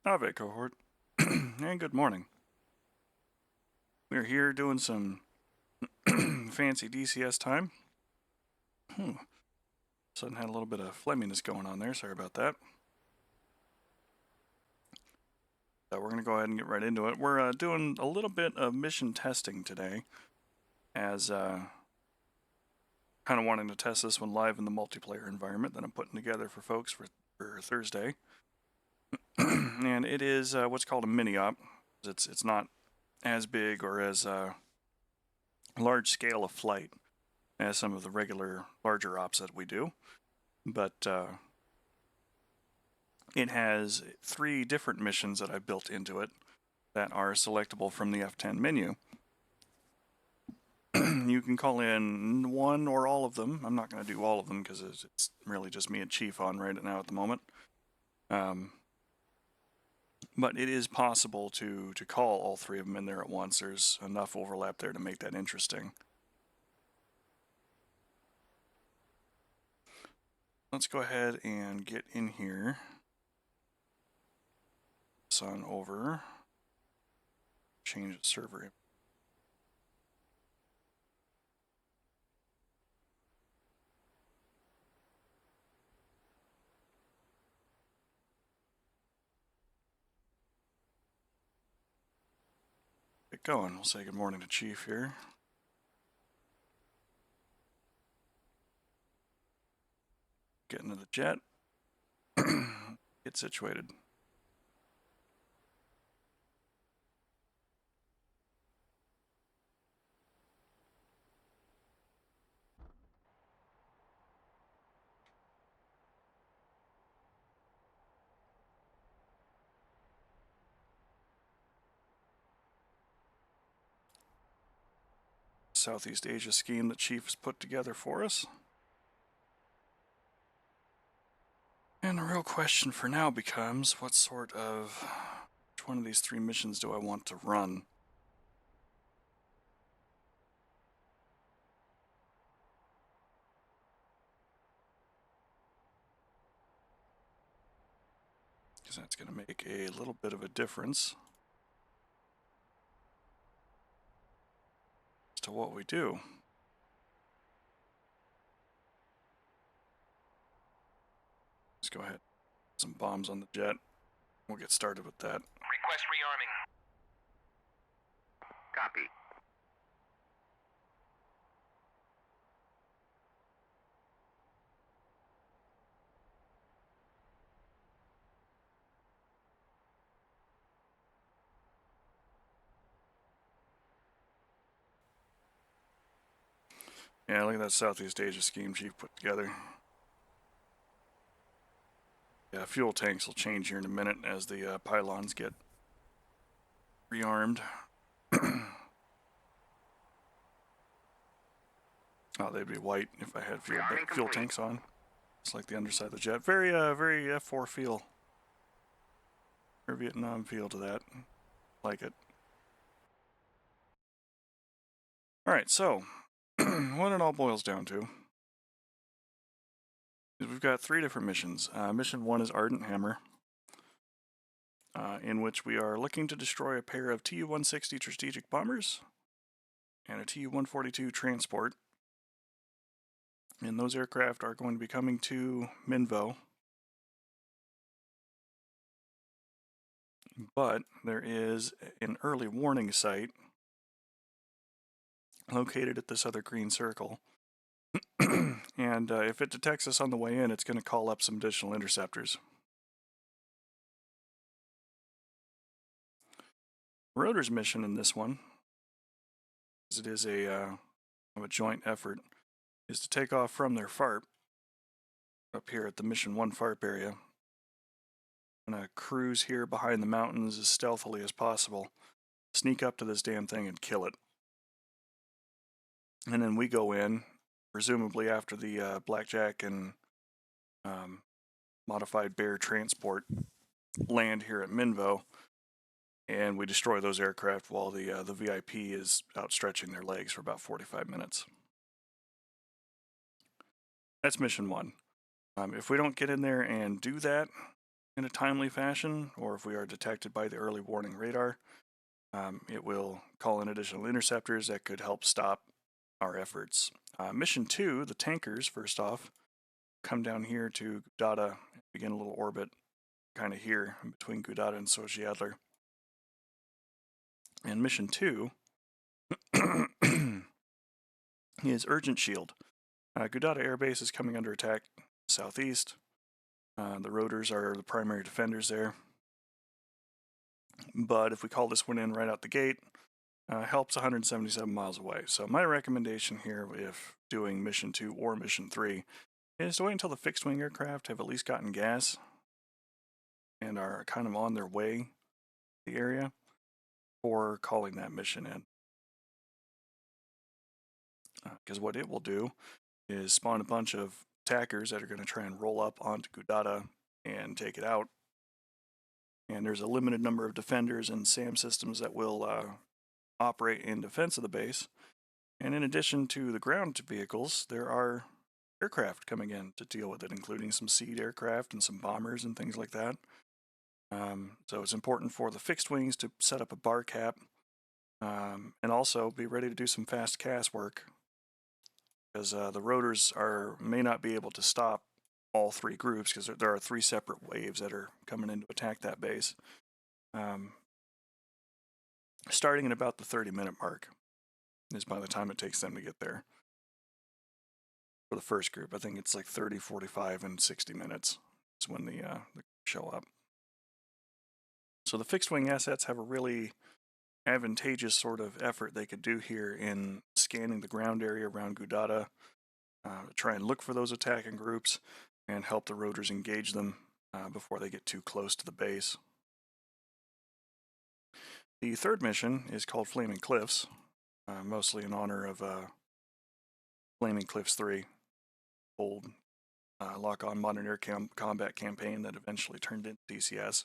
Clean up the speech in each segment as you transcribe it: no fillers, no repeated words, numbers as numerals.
Ave cohort, and good morning. We're here doing some fancy DCS time. Sudden had a little bit of phlegminess going on there. Sorry about that. We're going to go ahead and get right into it. We're doing a little bit of mission testing today, as kind of wanting to test this one live in the multiplayer environment that I'm putting together for folks for Thursday. And it is what's called a mini op. It's not as big or as large scale of flight as some of the regular larger ops that we do, but it has 3 different missions that I've built into it that are selectable from the F10 menu. You can call in one or all of them. I'm not going to do all of them because it's really just me and Chief on right now at the moment. But it is possible to call all 3 of them in there at once. There's enough overlap there to make that interesting. Let's go ahead and get in here. On over. Change the server. Get going. We'll say good morning to Chief here. Get into the jet. Get situated. Southeast Asia scheme that Chief has put together for us. And the real question for now becomes, which one of these 3 missions do I want to run? Because that's going to make a little bit of a difference as to what we do. Let's go ahead. Some bombs on the jet. We'll get started with that. Request rearming. Copy. Yeah, look at that Southeast Asia scheme Chief put together. Yeah, fuel tanks will change here in a minute as the pylons get rearmed. Oh, they'd be white if I had fuel tanks on. It's like the underside of the jet. Very F4 feel. Or Vietnam feel to that. Like it. Alright, so what it all boils down to is we've got 3 different missions. Mission 1 is Ardent Hammer, in which we are looking to destroy a pair of Tu-160 strategic bombers and a Tu-142 transport. And those aircraft are going to be coming to Minvo. But there is an early warning site located at this other green circle. And if it detects us on the way in, it's going to call up some additional interceptors. Rotor's mission in this one, as it is a joint effort, is to take off from their FARP up here at the Mission 1 FARP area. I'm going to cruise here behind the mountains as stealthily as possible, sneak up to this damn thing and kill it. And then we go in, presumably after the Blackjack and Modified Bear transport land here at Minvo, and we destroy those aircraft while the VIP is outstretching their legs for about 45 minutes. That's mission 1. If we don't get in there and do that, in a timely fashion, or if we are detected by the early warning radar, it will call in additional interceptors that could help stop our efforts. Mission 2, the tankers, first off, come down here to Gudada and begin a little orbit kind of here between Gudada and Sojiadler. And mission 2 is Urgent Shield. Gudada Air Base is coming under attack southeast. The rotors are the primary defenders there. But if we call this one in right out the gate, helps 177 miles away. So my recommendation here, if doing mission 2 or mission 3, is to wait until the fixed wing aircraft have at least gotten gas and are kind of on their way to the area for calling that mission in. Because what it will do is spawn a bunch of attackers that are going to try and roll up onto Gudada and take it out. And there's a limited number of defenders and SAM systems that will operate in defense of the base. And in addition to the ground vehicles, there are aircraft coming in to deal with it, including some seed aircraft and some bombers and things like that. So it's important for the fixed wings to set up a bar cap and also be ready to do some fast CAS work, because the rotors may not be able to stop all three groups, because there are three separate waves that are coming in to attack that base. Starting at about the 30-minute mark is by the time it takes them to get there. For the first group, I think it's like 30, 45, and 60 minutes is when the show up. So the fixed wing assets have a really advantageous sort of effort they could do here in scanning the ground area around Gudada, try and look for those attacking groups and help the rotors engage them before they get too close to the base. The third mission is called Flaming Cliffs, mostly in honor of Flaming Cliffs 3, old lock-on modern air combat campaign that eventually turned into DCS.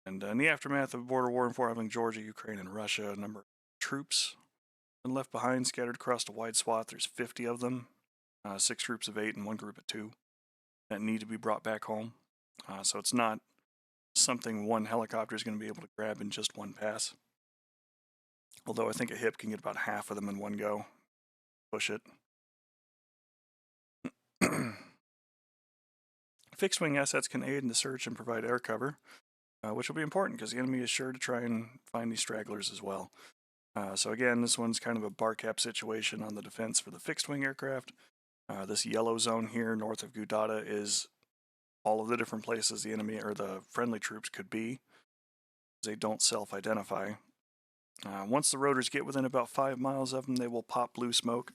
And in the aftermath of border war involving Georgia, Ukraine, and Russia, a number of troops been left behind, scattered across a wide swath. There's 50 of them, 6 groups of 8 and 1 group of 2 that need to be brought back home. So it's not something one helicopter is going to be able to grab in just one pass. Although I think a HIP can get about half of them in one go. Push it. Fixed wing assets can aid in the search and provide air cover, which will be important because the enemy is sure to try and find these stragglers as well. So again, this one's kind of a bar cap situation on the defense for the fixed wing aircraft. This yellow zone here north of Gudada is all of the different places the enemy or the friendly troops could be. They don't self-identify. Once the rotors get within about 5 miles of them, they will pop blue smoke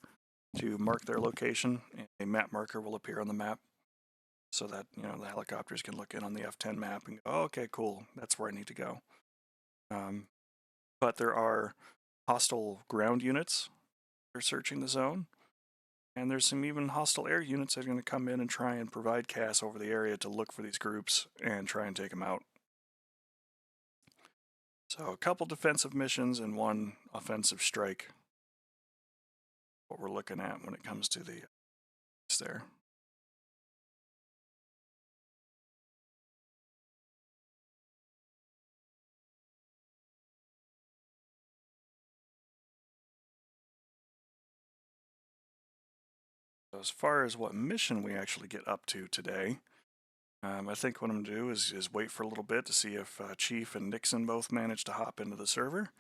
to mark their location. A map marker will appear on the map so that the helicopters can look in on the F10 map and go, oh, okay, cool, that's where I need to go. But there are hostile ground units that are searching the zone, and there's some even hostile air units that are going to come in and try and provide CAS over the area to look for these groups and try and take them out. So a couple defensive missions and one offensive strike. What we're looking at when it comes to the there. As far as what mission we actually get up to today, I think what I'm going to do is wait for a little bit to see if Chief and Nixon both manage to hop into the server.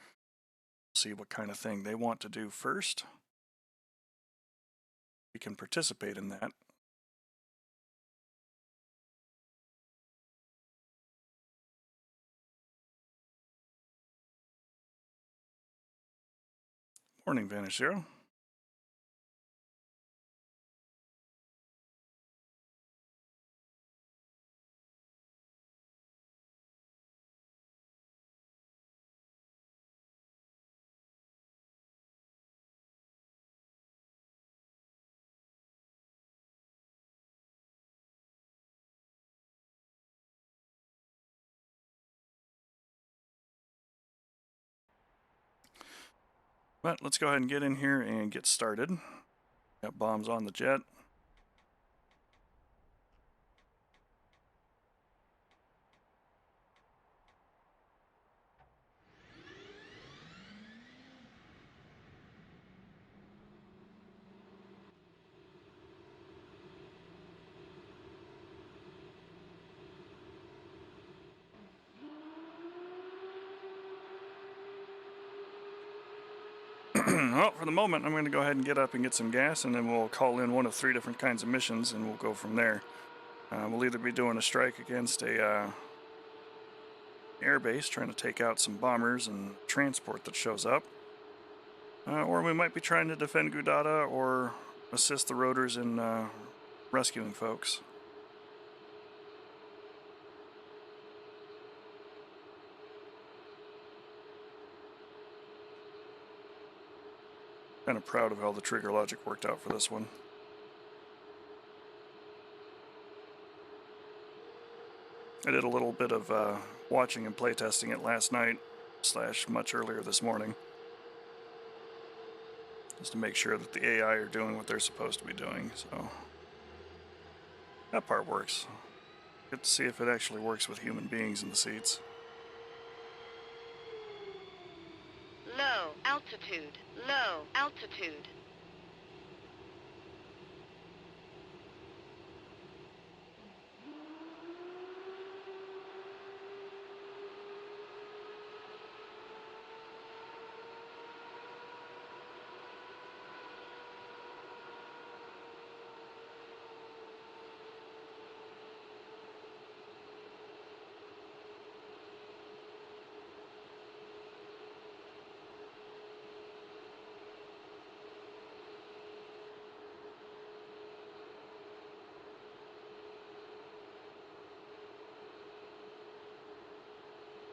See what kind of thing they want to do first. We can participate in that. Morning, Vanish Zero. But let's go ahead and get in here and get started. Got bombs on the jet. Well, for the moment, I'm going to go ahead and get up and get some gas, and then we'll call in one of 3 different kinds of missions, and we'll go from there. We'll either be doing a strike against a airbase, trying to take out some bombers and transport that shows up, or we might be trying to defend Gudada or assist the Rotors in rescuing folks. Kind of proud of how the trigger logic worked out for this one. I did a little bit of watching and playtesting it last night / much earlier this morning, just to make sure that the AI are doing what they're supposed to be doing. So that part works. Get to see if it actually works with human beings in the seats. Low altitude, low altitude.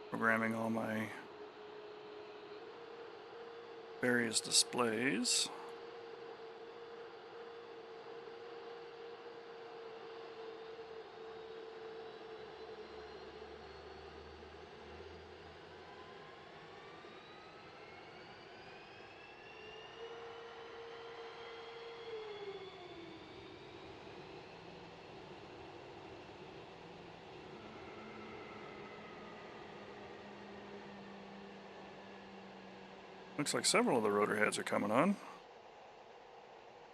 Programming all my various displays. Looks like several of the rotor heads are coming on.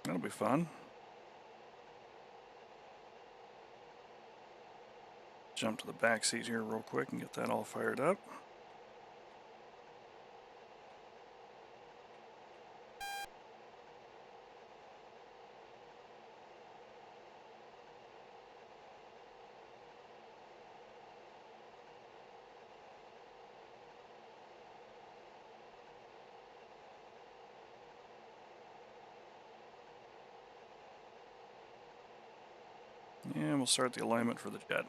That'll be fun. Jump to the back seat here real quick and get that all fired up. And we'll start the alignment for the jet.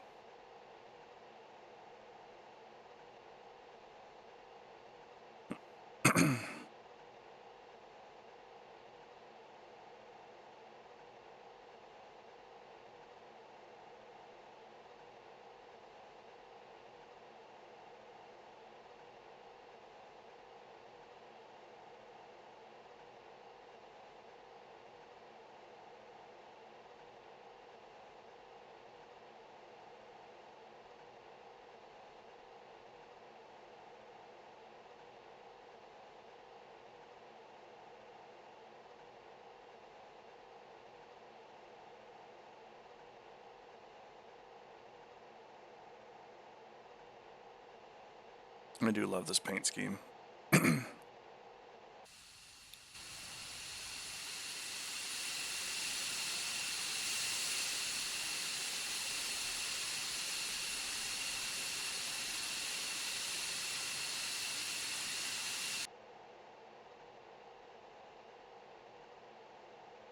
I do love this paint scheme.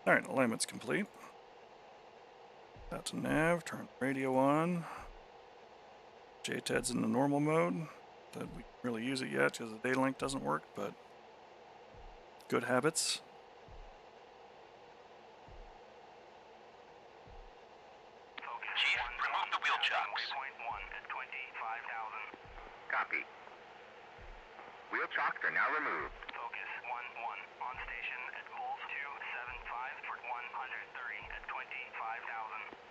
Alright, alignment's complete. Out to nav, turn radio on. JTED's in the normal mode. We can't really use it yet because the data link doesn't work, but good habits. Chief, remove the wheel chocks. At 25,000. Copy. Wheel chocks are now removed. Focus 1-1 on station at Bulls 275 for 130 at 25,000.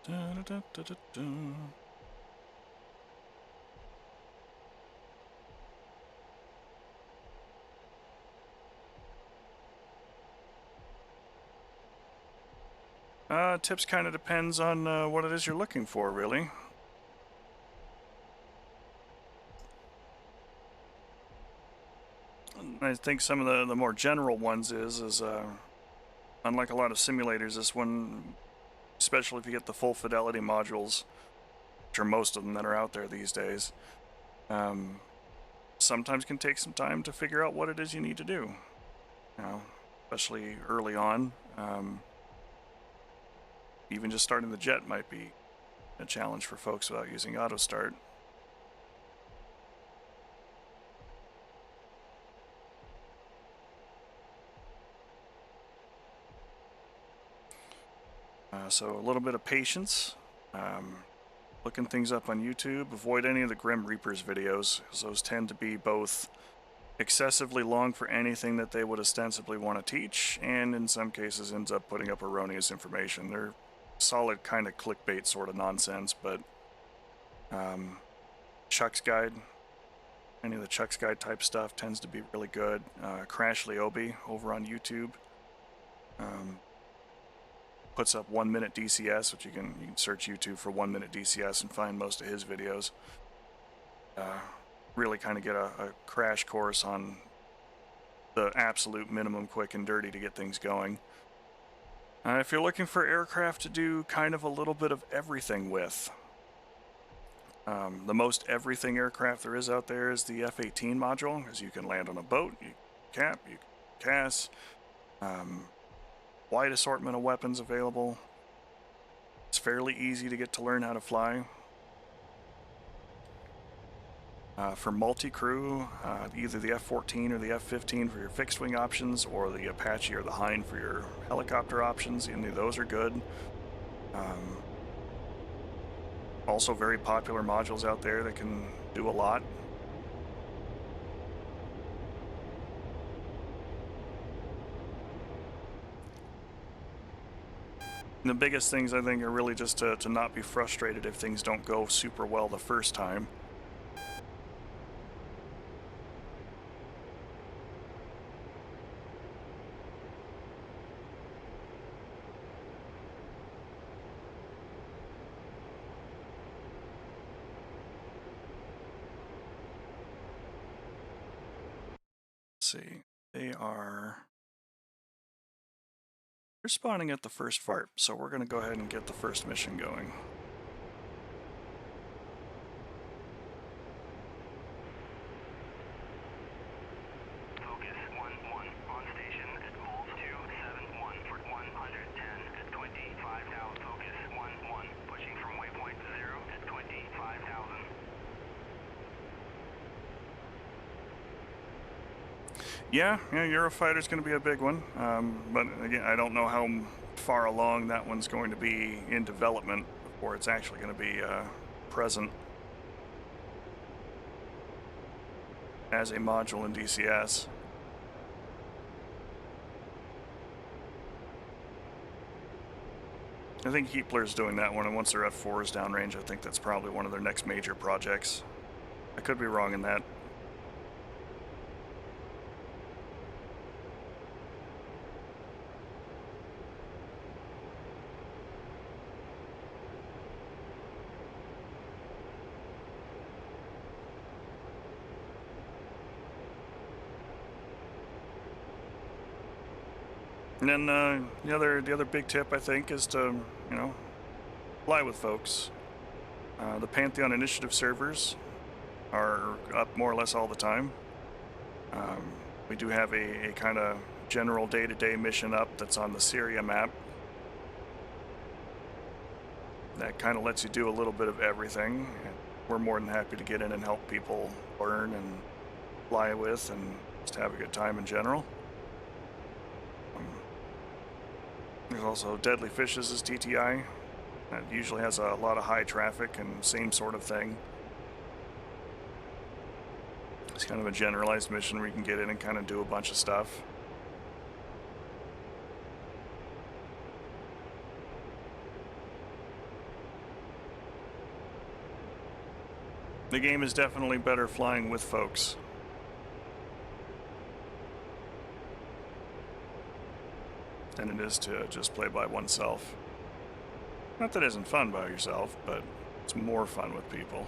Da-da-da-da-da-da. Tips kind of depends on what it is you're looking for, really. I think some of the more general ones is unlike a lot of simulators, this one, especially if you get the full fidelity modules, which are most of them that are out there these days, sometimes can take some time to figure out what it is you need to do. You know, especially early on. Even just starting the jet might be a challenge for folks without using auto start. So a little bit of patience, looking things up on YouTube. Avoid any of the Grim Reapers videos, because those tend to be both excessively long for anything that they would ostensibly want to teach, and in some cases ends up putting up erroneous information. They're solid kind of clickbait sort of nonsense, but Chuck's Guide, any of the Chuck's Guide type stuff tends to be really good. Crash Liobe over on YouTube puts up 1 minute DCS, which you can search YouTube for 1 minute DCS and find most of his videos. Really kind of get a crash course on the absolute minimum quick and dirty to get things going. If you're looking for aircraft to do kind of a little bit of everything with, the most everything aircraft there is out there is the F-18 module, because you can land on a boat, you cap, you CAS, wide assortment of weapons available. It's fairly easy to get to learn how to fly. For multi-crew, either the F-14 or the F-15 for your fixed-wing options, or the Apache or the Hind for your helicopter options. Any of those are good. Also very popular modules out there that can do a lot. And the biggest things, I think, are really just to not be frustrated if things don't go super well the first time. See, they're spawning at the first fart, so we're going to go ahead and get the first mission going. Focus 1-1 on station at Bulls 271 for 110 at 25,000. Focus 1-1 pushing from waypoint 0 at 25,000. Yeah, Eurofighter's going to be a big one, but again, I don't know how far along that one's going to be in development before it's actually going to be present as a module in DCS. I think Heapler's doing that one, and once their F4 is downrange, I think that's probably one of their next major projects. I could be wrong in that. And then the other big tip, I think, is to fly with folks. The Pantheon Initiative servers are up more or less all the time. We do have a kind of general day-to-day mission up that's on the Syria map. That kind of lets you do a little bit of everything. We're more than happy to get in and help people learn and fly with and just have a good time in general. There's also Deadly Fishes as TTI. That usually has a lot of high traffic and same sort of thing. It's kind of a generalized mission where you can get in and kind of do a bunch of stuff. The game is definitely better flying with folks. Than it is to just play by oneself. Not that it isn't fun by yourself, but it's more fun with people.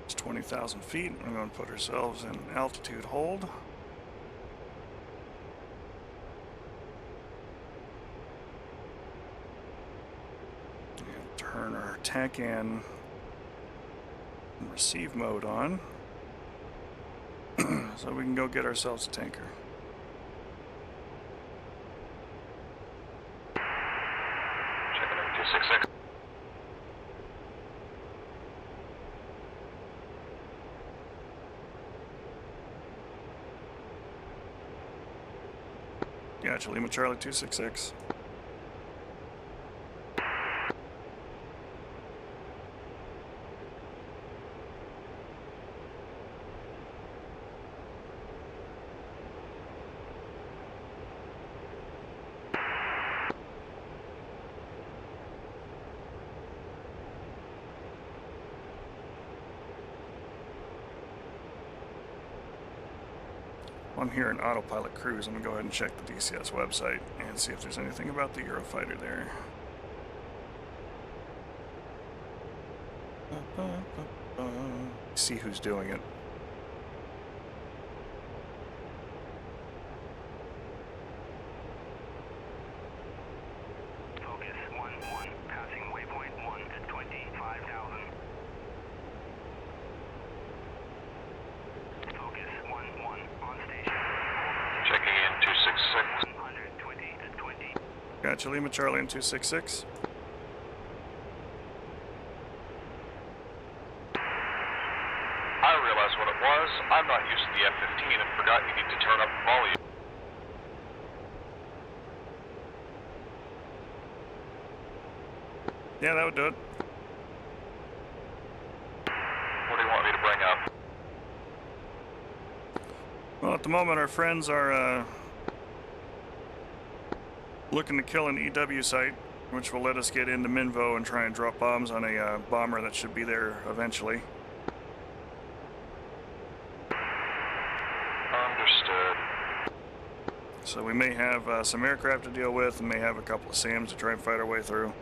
It's 20,000 feet. We're going to put ourselves in altitude hold. And turn our TACAN and receive mode on. So we can go get ourselves a tanker. Checking in 266. Gotcha, Lima Charlie 266. I'm here in autopilot cruise. I'm gonna go ahead and check the DCS website and see if there's anything about the Eurofighter there. See who's doing it. Focus 1-1, passing waypoint 1 at 25,000. Focus 1-1, on station. Checking in 266. 120 at 20. Gotcha, Lima Charlie and 266. I realize what it was. I'm not used to the F-15 and forgot you need to turn up the volume. Yeah, that would do it. What do you want me to bring up? Well, at the moment, our friends are looking to kill an EW site, which will let us get into Minvo and try and drop bombs on a bomber that should be there eventually. Understood. So we may have some aircraft to deal with, and may have a couple of SAMs to try and fight our way through.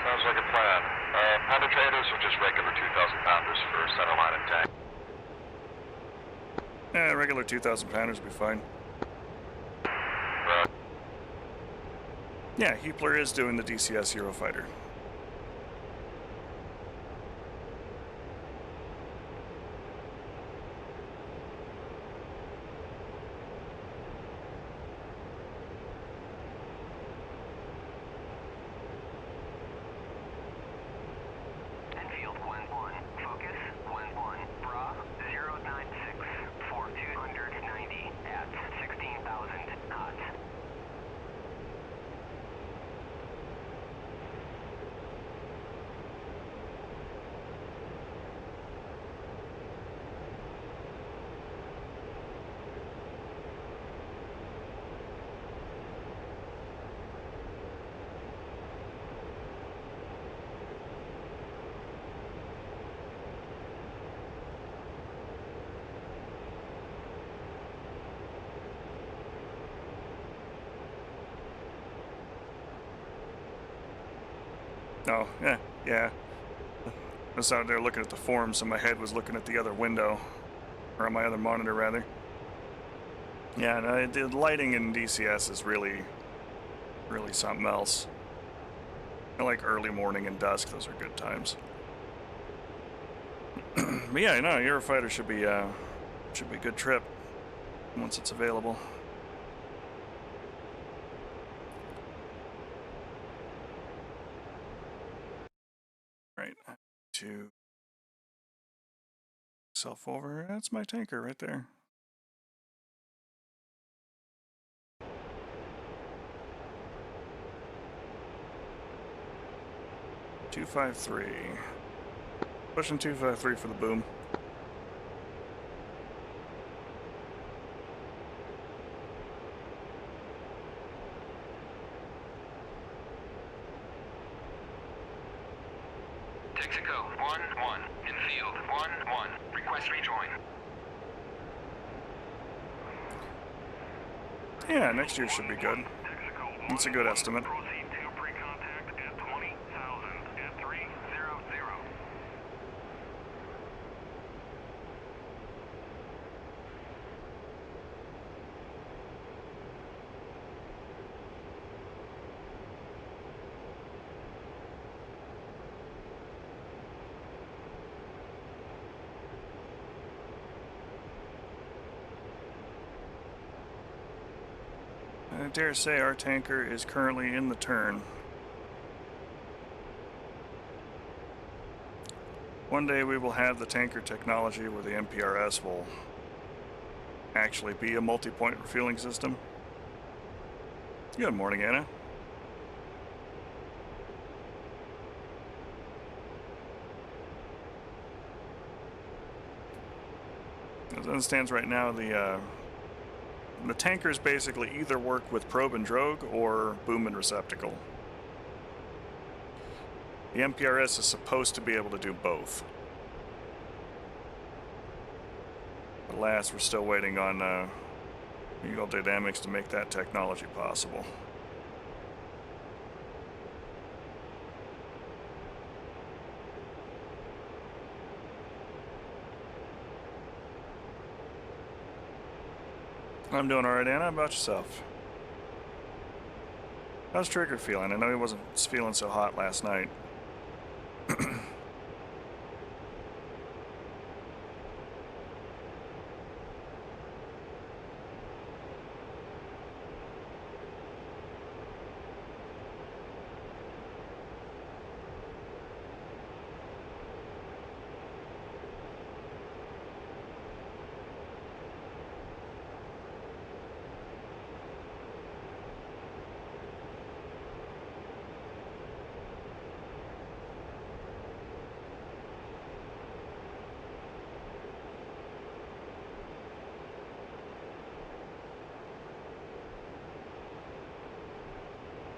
Sounds like a plan. Penetrators or just regular 2,000 pounders for centerline and tank? Yeah, regular 2,000 pounders would be fine. Right. Yeah, Heepler is doing the DCS Eurofighter. Enfield 1-1, focus 1-1, Bra 096 for 290 at 16,000 knots. Oh, yeah, yeah. I was out there looking at the form, so my head was looking at the other window, or on my other monitor, rather. Yeah, no, the lighting in DCS is really, really something else. I like early morning and dusk; those are good times. But yeah, no, Eurofighter should be a good trip once it's available. Right, to self over. That's my tanker right there. .253. Pushing 253 for the boom. Texaco, 1-1. In field, 1-1. Request rejoin. Yeah, next year should be good. That's a good estimate. Proceed to pre-contact at 20,000 at 300. I dare say our tanker is currently in the turn. One day we will have the tanker technology where the MPRS will actually be a multi-point refueling system. Good morning, Anna. As it stands right now, the tankers basically either work with probe and drogue or boom and receptacle. The MPRS is supposed to be able to do both. Alas, we're still waiting on Eagle Dynamics to make that technology possible. I'm doing alright, Anna. How about yourself? How's Trigger feeling? I know he wasn't feeling so hot last night.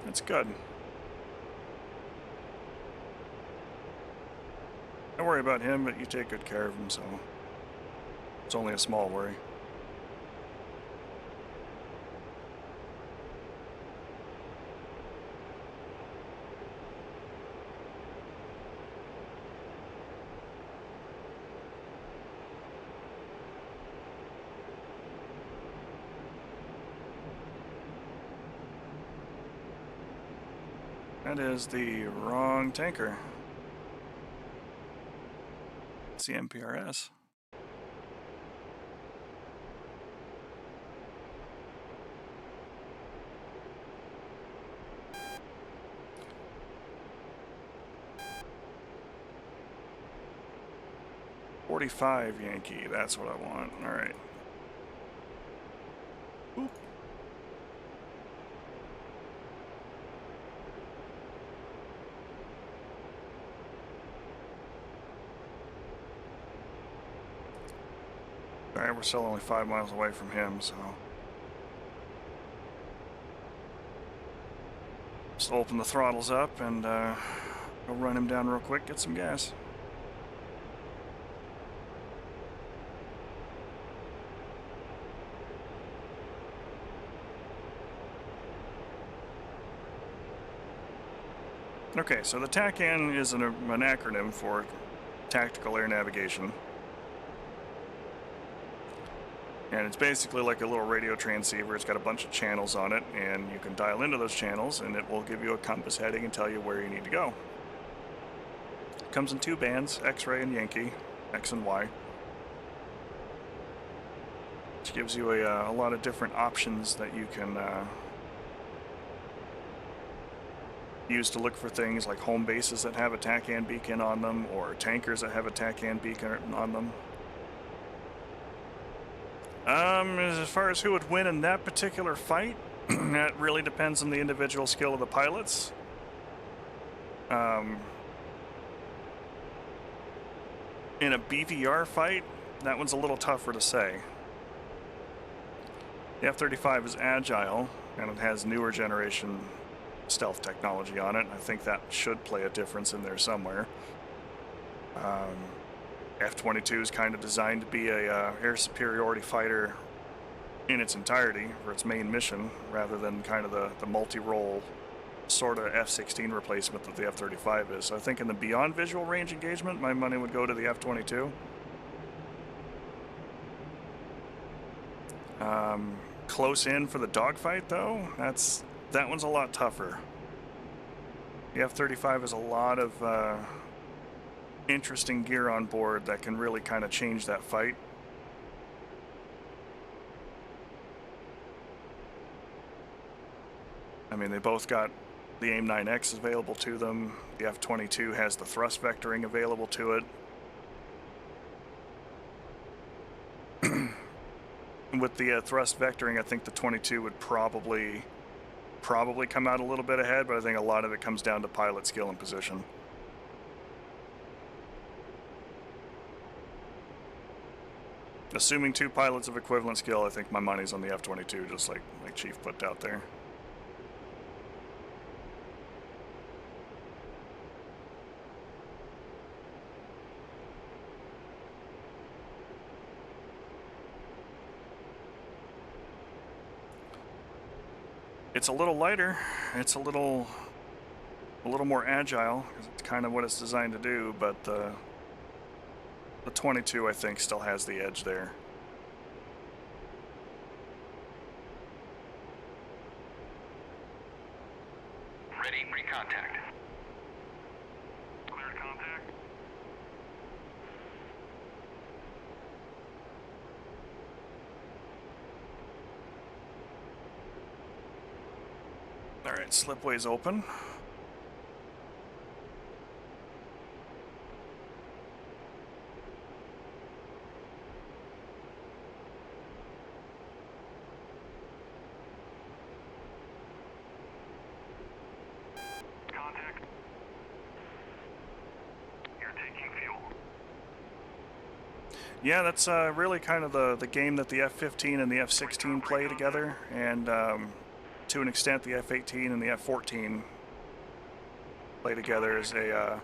That's good. Don't worry about him, but you take good care of him, so it's only a small worry. That is the wrong tanker. It's the MPRS. .45 Yankee, that's what I want. Alright. Oop. Alright, we're still only 5 miles away from him, so just open the throttles up and go run him down real quick, get some gas. Okay, so the TACAN is an acronym for Tactical Air Navigation. And it's basically like a little radio transceiver. It's got a bunch of channels on it, and you can dial into those channels, and it will give you a compass heading and tell you where you need to go. It comes in 2 bands, X-ray and Yankee, X and Y. Which gives you a lot of different options that you can use to look for things like home bases that have a TACAN beacon on them, or tankers that have a TACAN beacon on them. As far as who would win in that particular fight, that really depends on the individual skill of the pilots. In a BVR fight, that one's a little tougher to say. The F-35 is agile, and it has newer generation stealth technology on it. I think that should play a difference in there somewhere. F-22 is kind of designed to be a air superiority fighter in its entirety for its main mission, rather than kind of the multi-role sort of F-16 replacement that the F-35 is. So I think in the beyond visual range engagement, my money would go to the F-22. Close in for the dogfight, though, that one's a lot tougher. The F-35 has a lot of interesting gear on board that can really kind of change that fight. I mean, they both got the AIM-9X available to them. The F-22 has the thrust vectoring available to it. With the thrust vectoring, I think the 22 would probably come out a little bit ahead, but I think a lot of it comes down to pilot skill and position. Assuming 2 pilots of equivalent skill, I think my money's on the F-22, just like Chief put out there. It's a little lighter. It's a little more agile, because it's kind of what it's designed to do, but the 22, I think, still has the edge there. Ready, pre-contact. Cleared contact. Alright, slipway's open. Contact. You're taking fuel. Yeah, that's really kind of the game that the F-15 and the F-16 play together, and to an extent the F-18 and the F-14 play together as a...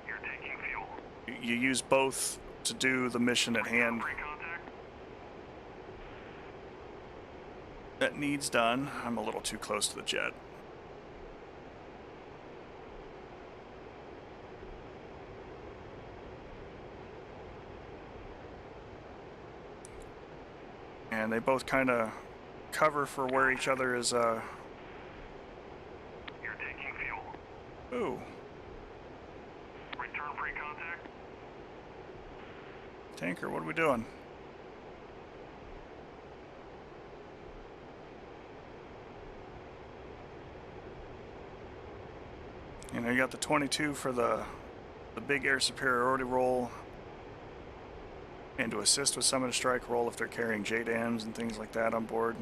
You're taking fuel. you use both to do the mission at hand Pre-contact. that needs done. I'm a little too close to the jet. And they both kind of cover for where each other is. You're taking fuel. Ooh, Return pre-contact. tanker, what are we doing? You know, you got the 22 for the big air superiority roll, and to assist with summon a strike roll if they're carrying JDAMs and things like that on board.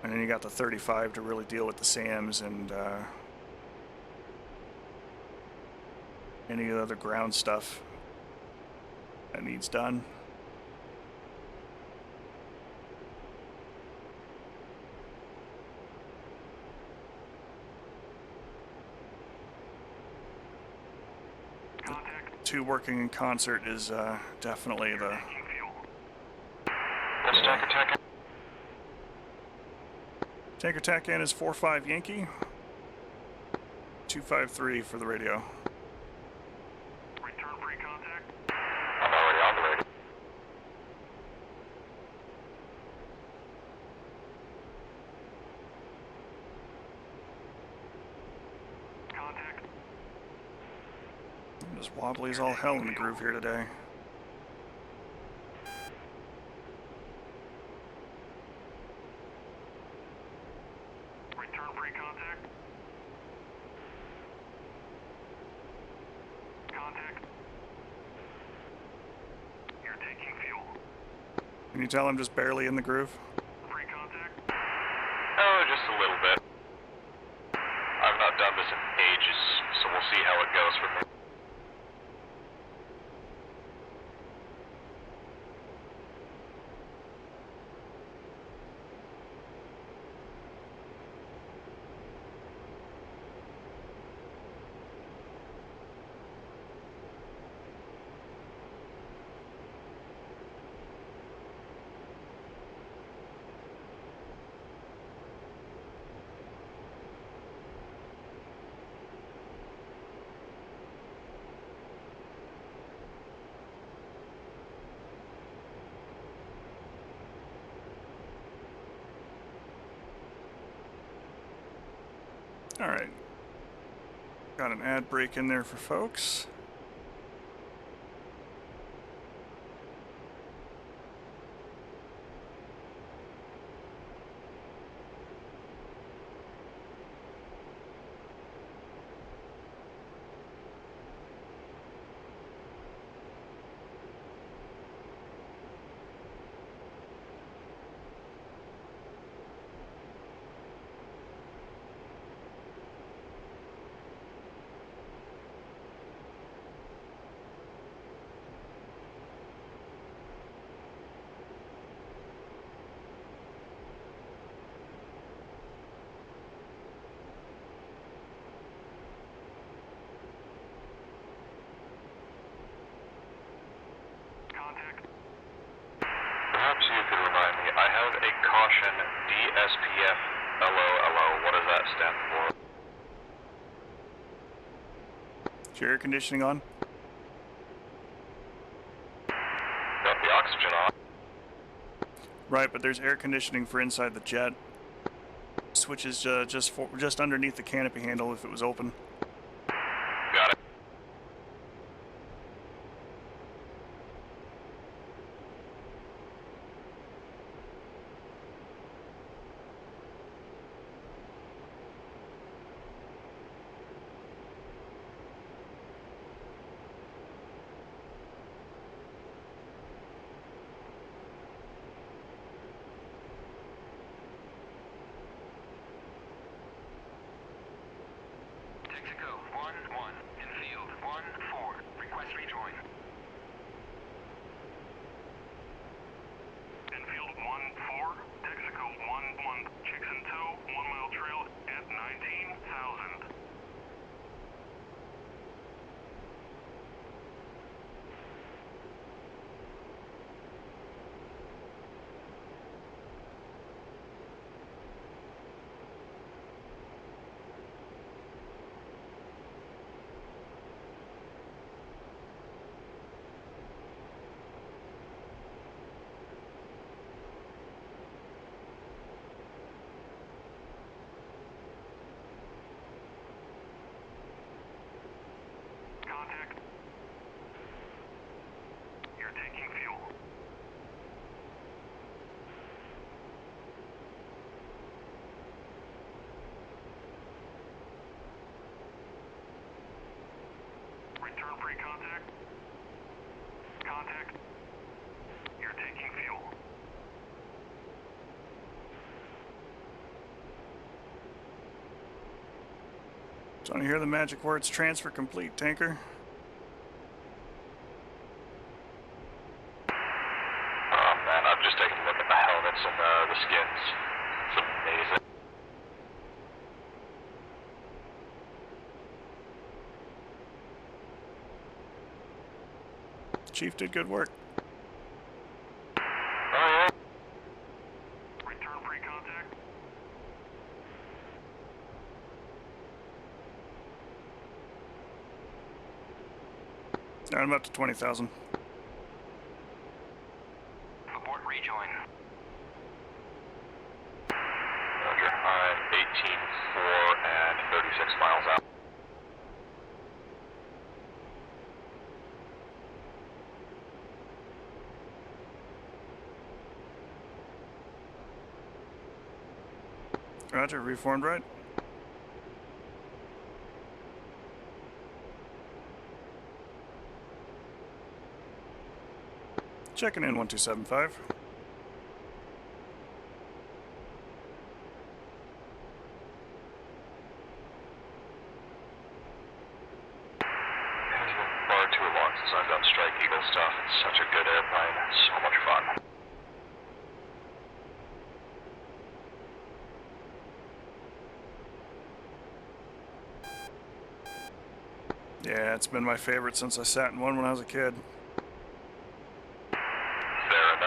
And then you got the 35 to really deal with the SAMs and any other ground stuff that needs done. Contact. 2 working in concert is definitely the... Taking fuel. Yes, tanker, tanker. Tanker TACAN is 4-5 Yankee. 253 for the radio. Return pre-contact. I'm already on the radio. Contact. I'm just wobbly as all hell in the groove here today. Return pre-contact. Contact. You're taking fuel. Can you tell I'm just barely in the groove? Pre-contact. Oh, just a little bit. I've not done this in ages, so we'll see how it goes for me. All right. Got an ad break in there for folks. Contact. Perhaps you could remind me, I have a caution DSPF LOLO. What does that stand for? Is your air conditioning on? Got the oxygen on. Right, but there's air conditioning for inside the jet. Switch is just underneath the canopy handle if it was open. Got it. Texaco 1-1 in field 1-4. Request rejoin. In field 1-4. Texaco 1-1. Chicks in tow. 1 mile trail at 19,000. Contact. You're taking fuel. Return pre-contact. Contact. You're taking fuel. So you hear the magic words transfer complete, tanker? Oh man, I'm just taking a look at the helmets and the skins. It's amazing. Chief did good work. Oh yeah? Return pre-contact. I'm up to 20,000. Abort rejoin. Roger. I'm 18.4 and 36 miles out. Roger, reformed right. Checking in 1275. It's been far too long since I've done Strike Eagle stuff. It's such a good airplane. So much fun. Yeah, it's been my favorite since I sat in one when I was a kid. Fair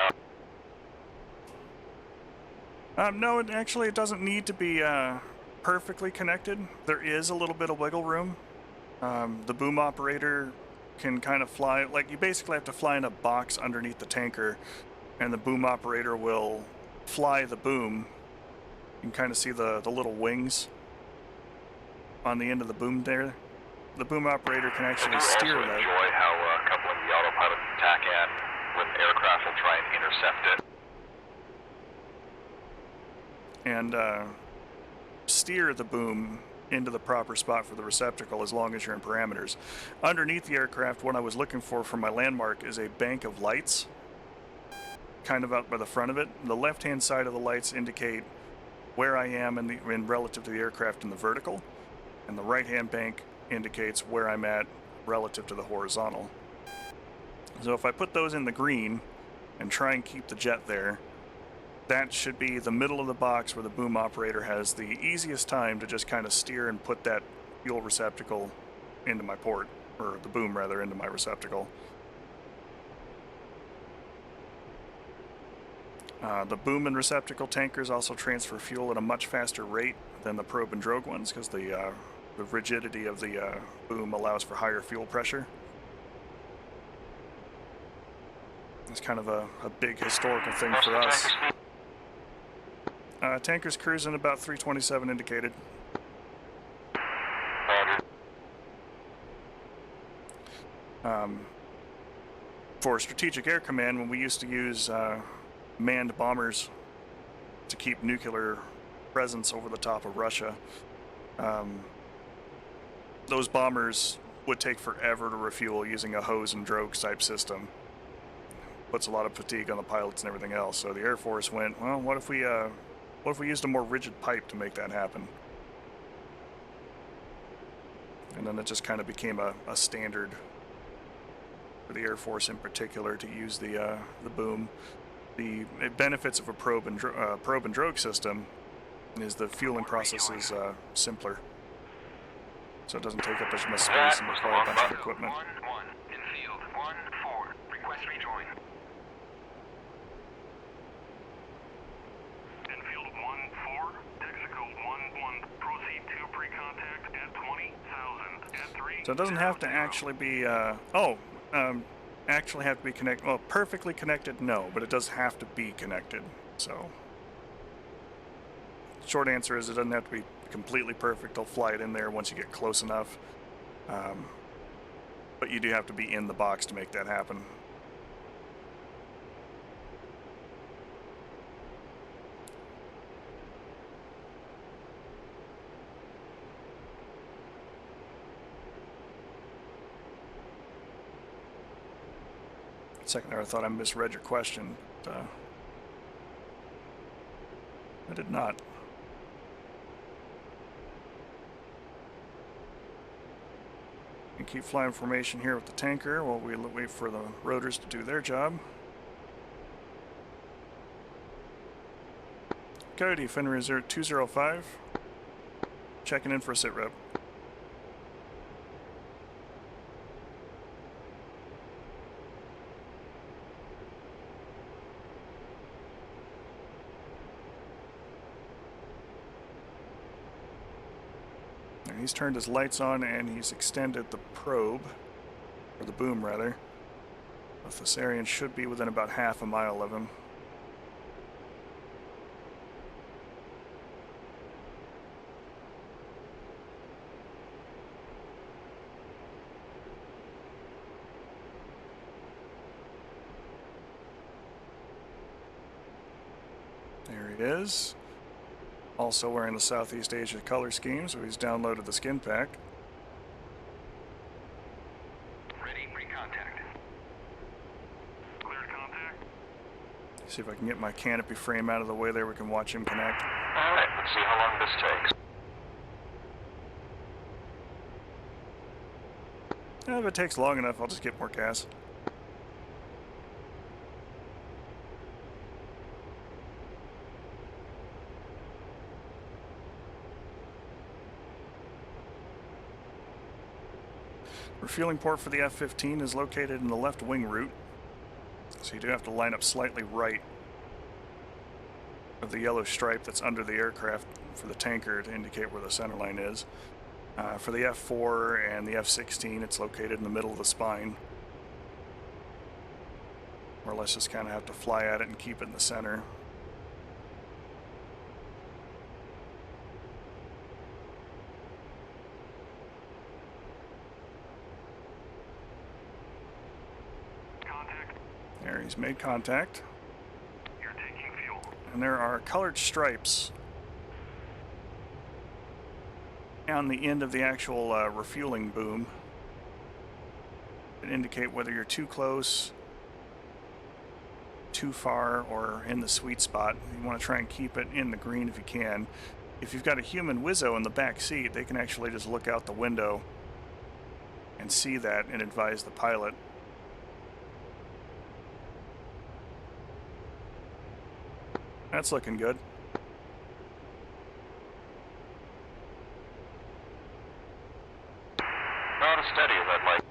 enough. No, it doesn't need to be perfectly connected. There is a little bit of wiggle room. The boom operator can kind of fly, like you basically have to fly in a box underneath the tanker, and the boom operator will fly the boom. You can kind of see the little wings on the end of the boom there. The boom operator can I actually do steer also that. enjoy how coupling the autopilot TACAN with an aircraft will try and intercept it. And steer the boom into the proper spot for the receptacle as long as you're in parameters. Underneath the aircraft, what I was looking for my landmark is a bank of lights kind of out by the front of it. The left-hand side of the lights indicate where I am in relative to the aircraft in the vertical, and the right-hand bank indicates where I'm at relative to the horizontal. So if I put those in the green and try and keep the jet there, that should be the middle of the box where the boom operator has the easiest time to just kind of steer and put that fuel receptacle into my port, or the boom rather, into my receptacle. The boom and receptacle tankers also transfer fuel at a much faster rate than the probe and drogue ones because the rigidity of the boom allows for higher fuel pressure. It's kind of a big historical thing for us. Tanker's cruising about 327 indicated. For Strategic Air Command, when we used to use manned bombers to keep nuclear presence over the top of Russia, those bombers would take forever to refuel using a hose and drogue type system. Puts a lot of fatigue on the pilots and everything else. So the Air Force went, well, what if we used a more rigid pipe to make that happen? And then it just kind of became a standard for the Air Force in particular to use the boom. The benefits of a probe and drogue system is the fueling process is simpler, so it doesn't take up as much space and require a bunch of equipment. 1-1, infield 1-4, request rejoin. Infield 1-4, Texaco 1-1, proceed to pre-contact at 20,000, at 3. So it doesn't have to actually be, actually have to be connected, well, perfectly connected, no, but it does have to be connected, so. Short answer is it doesn't have to be completely perfect. They'll fly it in there once you get close enough. But you do have to be in the box to make that happen. Second there, I thought I misread your question, but I did not. And keep flying formation here with the tanker while we wait for the rotors to do their job. Coyote, Fenrir 205. Checking in for a sit rep. He's turned his lights on and he's extended the probe. or the boom rather. The Thessarian should be within about half a mile of him. There he is. Also wearing the Southeast Asia color scheme, so he's downloaded the skin pack. Ready for contact. Cleared contact. See if I can get my canopy frame out of the way there, we can watch him connect. Alright, let's see how long this takes. If it takes long enough, I'll just get more gas. Refueling port for the F-15 is located in the left wing route, so you do have to line up slightly right of the yellow stripe that's under the aircraft for the tanker to indicate where the center line is. For the F-4 and the F-16, it's located in the middle of the spine. More or less just kind of have to fly at it and keep it in the center. Contact. There, he's made contact. You're taking fuel. And there are colored stripes on the end of the actual refueling boom that indicate whether you're too close, too far, or in the sweet spot. You want to try and keep it in the green if you can. If you've got a human wizzo in the back seat, they can actually just look out the window and see that and advise the pilot. That's looking good. Not as steady as I'd like.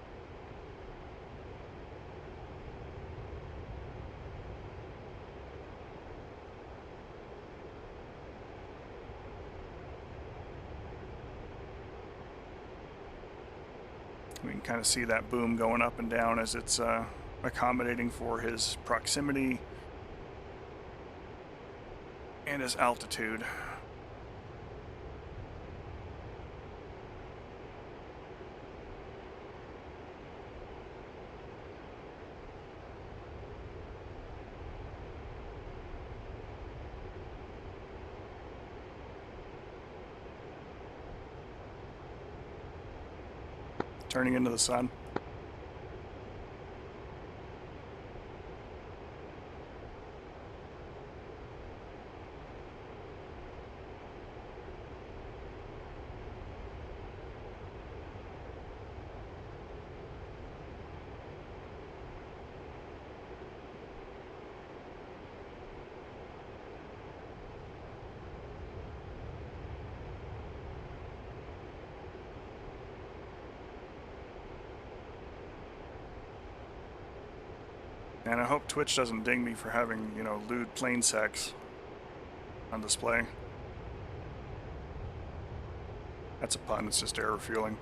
We can kind of see that boom going up and down as it's accommodating for his proximity and his altitude. Turning into the sun. And I hope Twitch doesn't ding me for having, you know, lewd plane sex on display. That's a pun, it's just air refueling.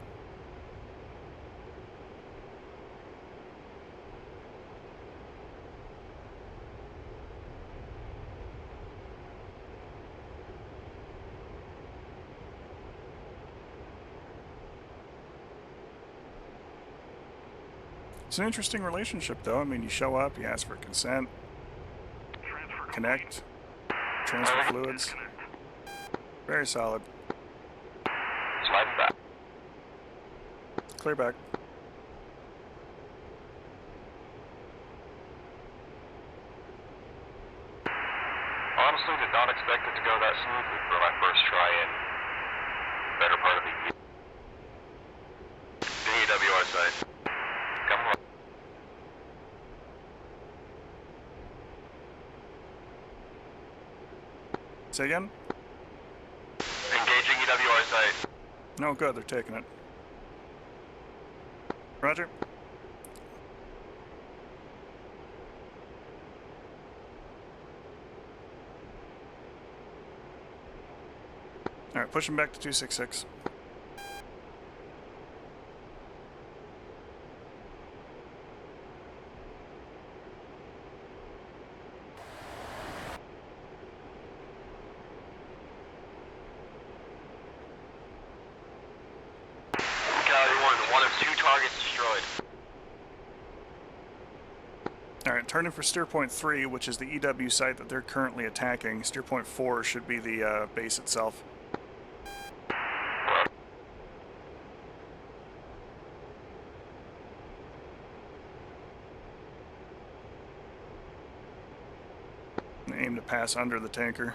It's an interesting relationship, though. I mean, you show up, you ask for consent, Transfer connect, transfer fluids. Disconnect. Very solid. Sliding back. Clear back. Honestly, did not expect it to go that smoothly for my first try in better part of the year. DEWR side. Come on. Say again? Engaging EWR site. No, good, they're taking it. Roger. Alright, push him back to 266. turn in for steer point 3, which is the EW site that they're currently attacking. Steer point 4 should be the base itself. And aim to pass under the tanker.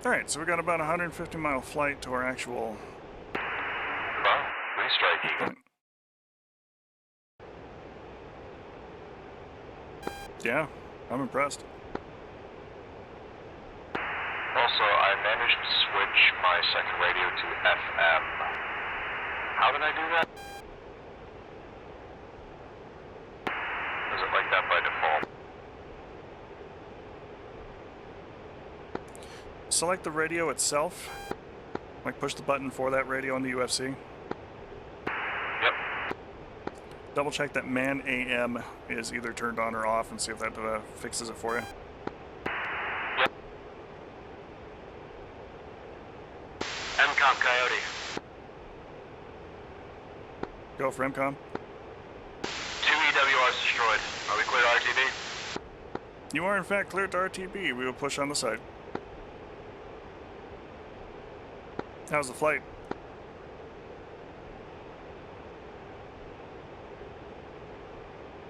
Alright, so we got about a 150-mile flight to our actual Well, restrike Eagle. point. Yeah, I'm impressed. Also, I managed to switch my second radio to FM. How did I do that? Is it like that by default? Select the radio itself. Like push the button for that radio on the UFC. Yep. Double check that man AM is either turned on or off and see if that fixes it for you. Yep. MCOM Coyote. Go for MCOM. 2 EWRs destroyed. Are we clear to RTB? You are in fact cleared to RTB. We will push on the side. How's the flight?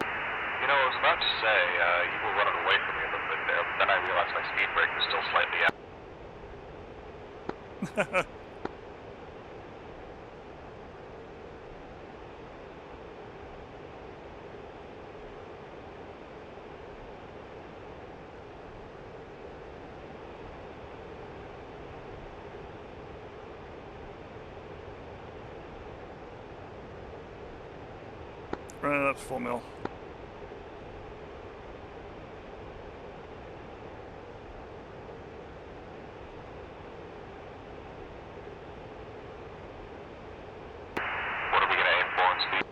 You know, I was about to say, you were running away from me a little bit there, but then I realized my speed brake was still slightly out. Running up to full mill. What are we going to aim for on speed?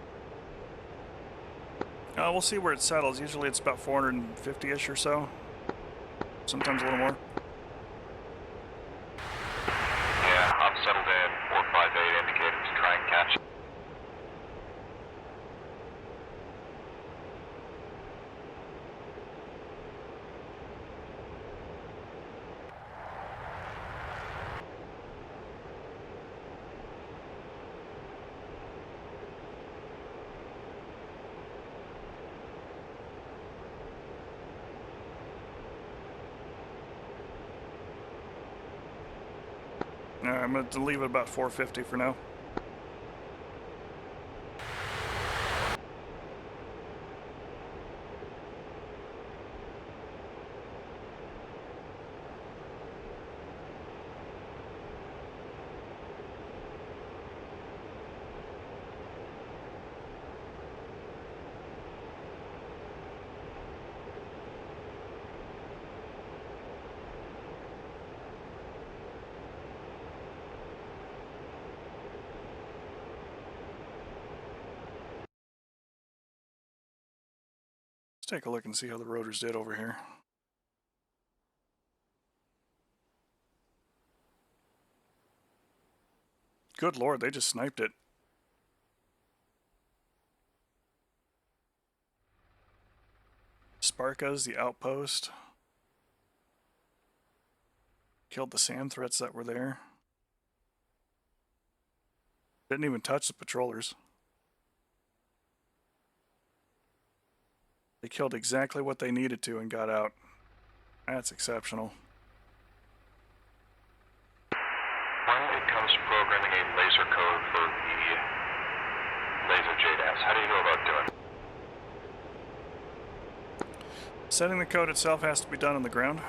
We'll see where it settles. Usually it's about 450-ish or so. Sometimes a little more. Yeah, I'm settled in 458 indicated to try and catch it. Alright, I'm going to leave it about 450 for now. Let's take a look and see how the rotors did over here. Good lord, they just sniped it. Sparkas, the outpost. Killed the SAM threats that were there. Didn't even touch the patrollers. They killed exactly what they needed to and got out. That's exceptional. When it comes to programming a laser code for the laser JDAS, how do you go about doing it? Setting the code itself has to be done on the ground.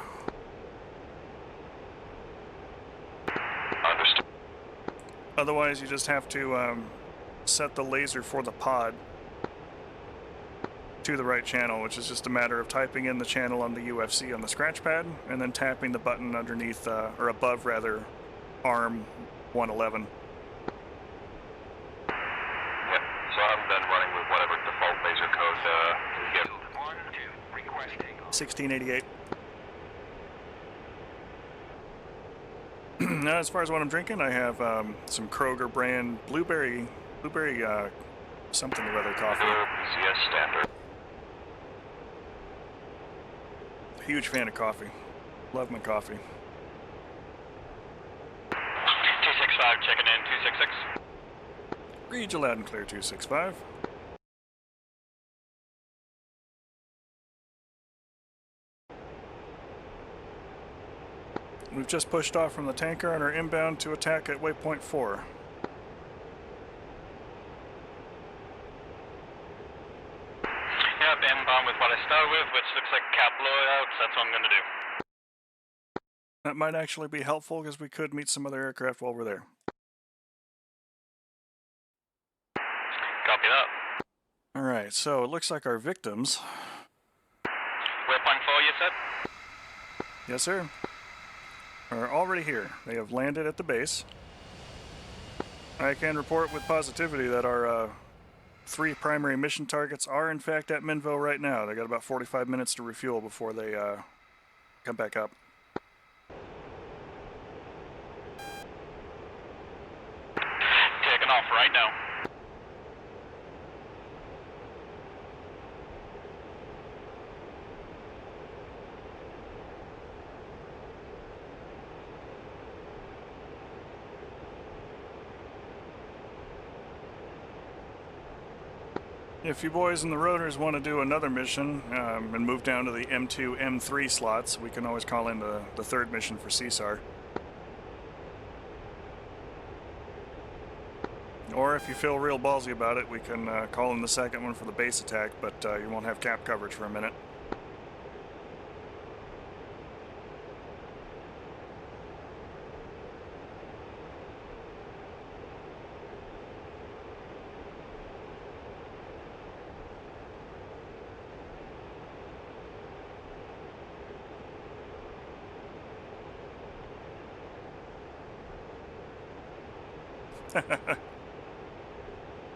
Otherwise, you just have to set the laser for the pod to the right channel, which is just a matter of typing in the channel on the UFC on the scratch pad and then tapping the button underneath, or above rather, ARM 111. Yep, so I've been running with whatever default laser code we get. 1-2, requesting. 1688. Now, as far as what I'm drinking, I have some Kroger brand blueberry something or other coffee. DCS Standard. Huge fan of coffee. Love my coffee. 265 checking in, 266. Read you loud and clear, 265. We've just pushed off from the tanker and are inbound to attack at waypoint 4. Yep, inbound with what I started with, which looks like cap blowouts. That's what I'm gonna do. That might actually be helpful because we could meet some other aircraft while we're there. Copy that. Alright, so it looks like our victims. Waypoint 4, you said? Yes, sir. Are already here. They have landed at the base. I can report with positivity that our 3 primary mission targets are in fact at Minvo right now. They got about 45 minutes to refuel before they come back up. Taking off right now. If you boys and the rotors want to do another mission and move down to the M2, M3 slots, we can always call in the 3rd mission for CSAR. Or if you feel real ballsy about it, we can call in the 2nd one for the base attack, but you won't have cap coverage for a minute.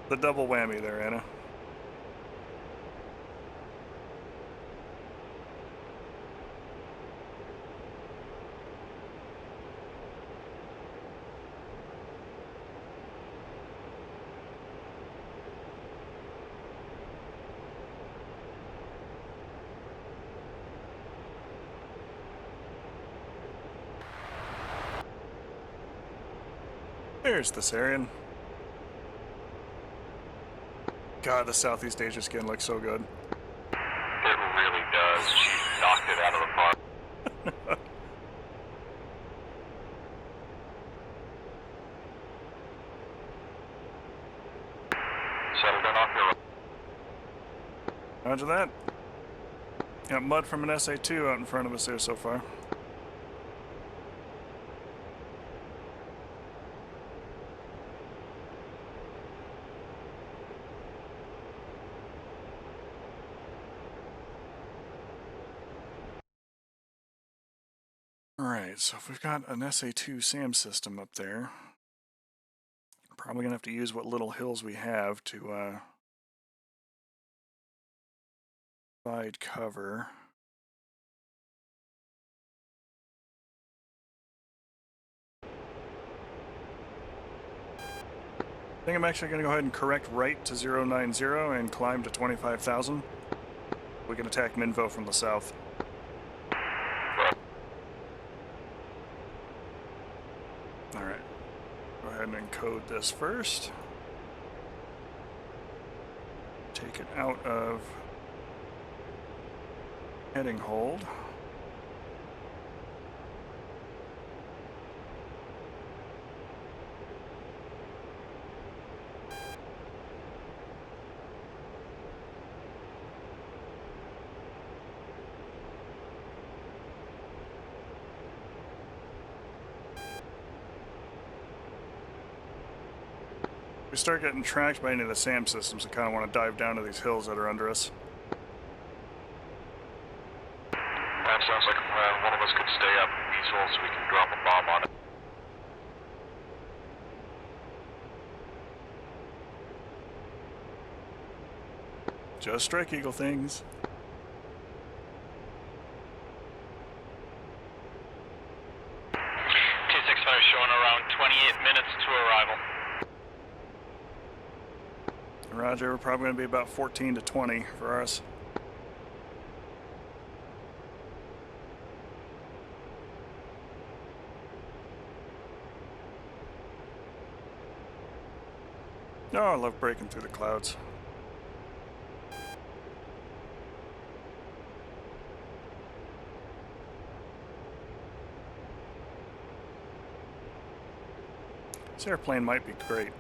The double whammy there, Anna. There's the Sarian. God, the Southeast Asia skin looks so good. It really does. She knocked it out of the park. Settled in off your right. Roger that. Got mud from an SA-2 out in front of us there so far. Alright, so if we've got an SA-2 SAM system up there, probably going to have to use what little hills we have to provide cover. I think I'm actually going to go ahead and correct right to 090 and climb to 25,000. We can attack Minvo from the south. Alright, go ahead and encode this first. Take it out of heading hold. we start getting tracked by any of the SAM systems, I kind of want to dive down to these hills that are under us. That sounds like a plan. One of us could stay up in these holes so we can drop a bomb on it. Just Strike Eagle things. T65 showing around 28 minutes to arrival. Roger, we're probably going to be about 14 to 20 for us. Oh, I love breaking through the clouds. This airplane might be great.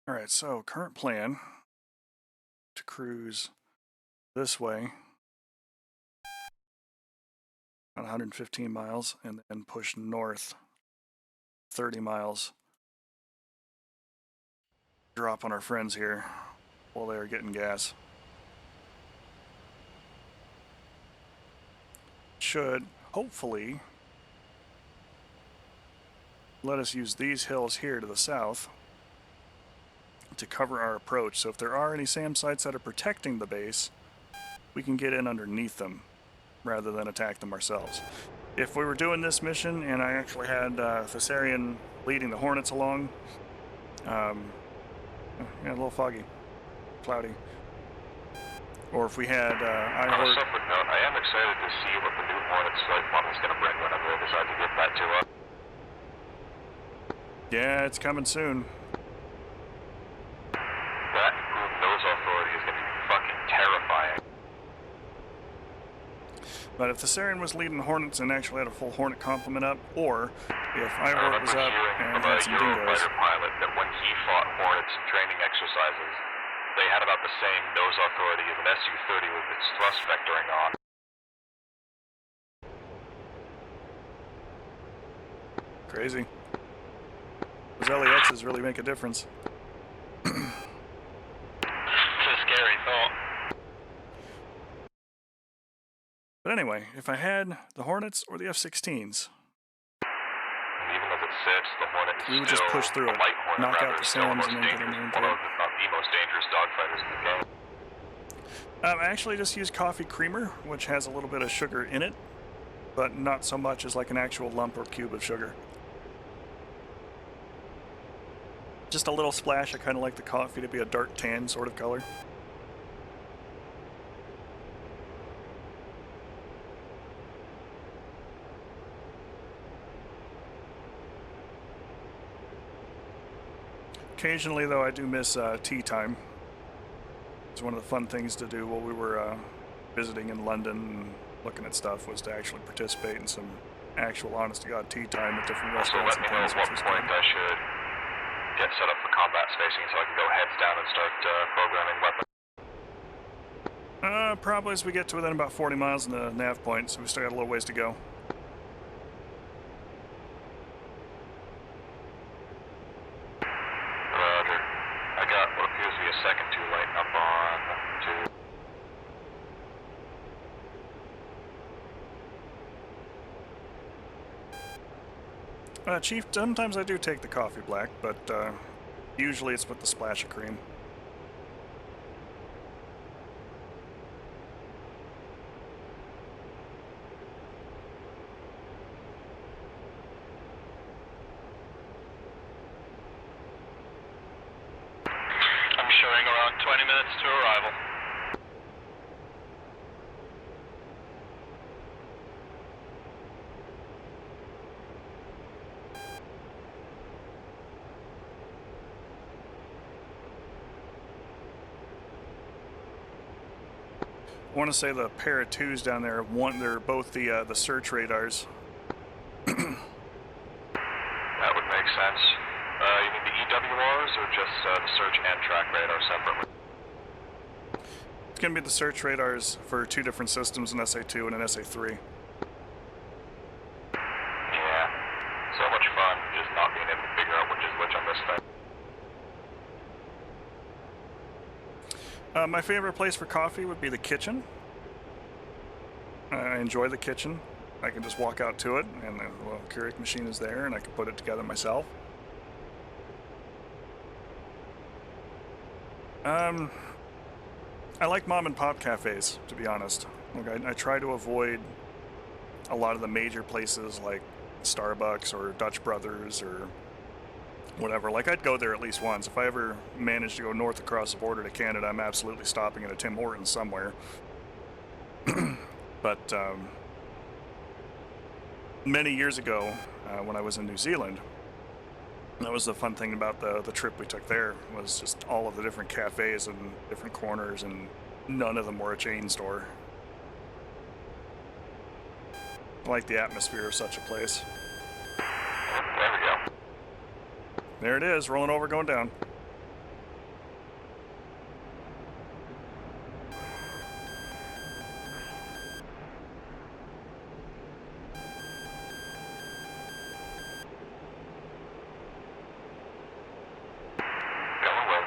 All right, so current plan to cruise this way on 115 miles and then push north 30 miles. Drop on our friends here while they're getting gas. Should hopefully let us use these hills here to the south to cover our approach. So if there are any SAM sites that are protecting the base, we can get in underneath them rather than attack them ourselves. If we were doing this mission and I actually had Thessarian leading the Hornets along, yeah, a little foggy, cloudy. Or if we had On a I separate note, I am excited to see what the new Hornets flight model is going to bring whenever they decide to give that to us. Yeah, it's coming soon. That improved nose authority is going to be fucking terrifying. But if Thessarian was leading the Hornets and actually had a full Hornet complement up, or if I Iwort remember was up hearing and from had a some dingoes. Eurofighter pilot that when he fought Hornets in training exercises, they had about the same nose authority as an Su-30 with its thrust vectoring on. Crazy. Those LEXs really make a difference. It's a scary thought. But anyway, if I had the Hornets or the F-16s, And even as it sits, the Hornet is we would still just push through a it, light Hornet, knock rather, out the is still the SAMs most and then get in dangerous, there into one it. of, if not the most dangerous dogfighters in the game. I actually just use coffee creamer, which has a little bit of sugar in it, but not so much as like an actual lump or cube of sugar. Just a little splash. I kind of like the coffee to be a dark tan sort of color. Occasionally, though, I do miss tea time. It's one of the fun things to do while we were visiting in London and looking at stuff was to actually participate in some actual honest-to-God tea time at different Also, restaurants let and me know things, at what which was point good. I should get set up for combat spacing so I can go heads down and start programming weapons. Probably as we get to within about 40 miles in the nav point, so we still got a little ways to go. Roger. I got what appears to be a second 2 lighting up on 2. Chief, sometimes I do take the coffee black, but usually it's with the splash of cream. I'm showing around 20 minutes to arrival. I want to say the pair of twos down there. They're both the search radars. That would make sense. You mean the EWRs or just the search and track radar separately? It's going to be the search radars for two different systems, an SA2 and an SA3. Yeah. So much fun just not being able to figure out which is which on this thing. My favorite place for coffee would be the kitchen. I enjoy the kitchen. I can just walk out to it, and the Keurig machine is there, and I can put it together myself. I like mom and pop cafes, to be honest. Like I try to avoid a lot of the major places like Starbucks or Dutch Brothers or whatever. Like I'd go there at least once. If I ever managed to go north across the border to Canada, I'm absolutely stopping at a Tim Hortons somewhere. But many years ago, when I was in New Zealand, that was the fun thing about the trip we took there, was just all of the different cafes and different corners, and none of them were a chain store. I like the atmosphere of such a place. There we go. There it is, rolling over, going down. Going well.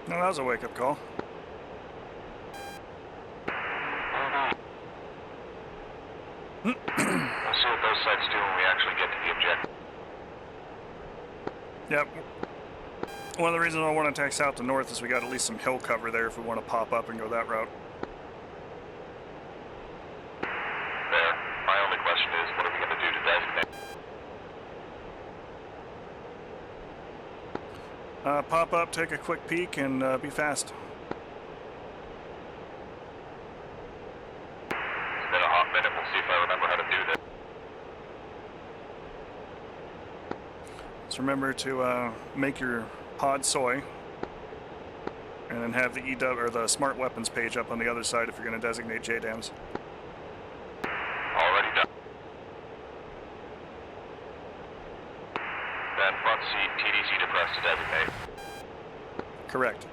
No, that was a wake-up call. We'll see what those sites do when we actually get to the objective. Yep. One of the reasons I want to attack south to north is we got at least some hill cover there if we want to pop up and go that route. There. My only question is, what are we going to do to designate? Pop up, take a quick peek, and be fast. It's been a hot minute. We'll see if I remember how to do this. Just remember to make your pod soy, and then have the EW or the smart weapons page up on the other side if you're going to designate JDAMs. Already done. Then front seat, TDC depressed to designate. Correct.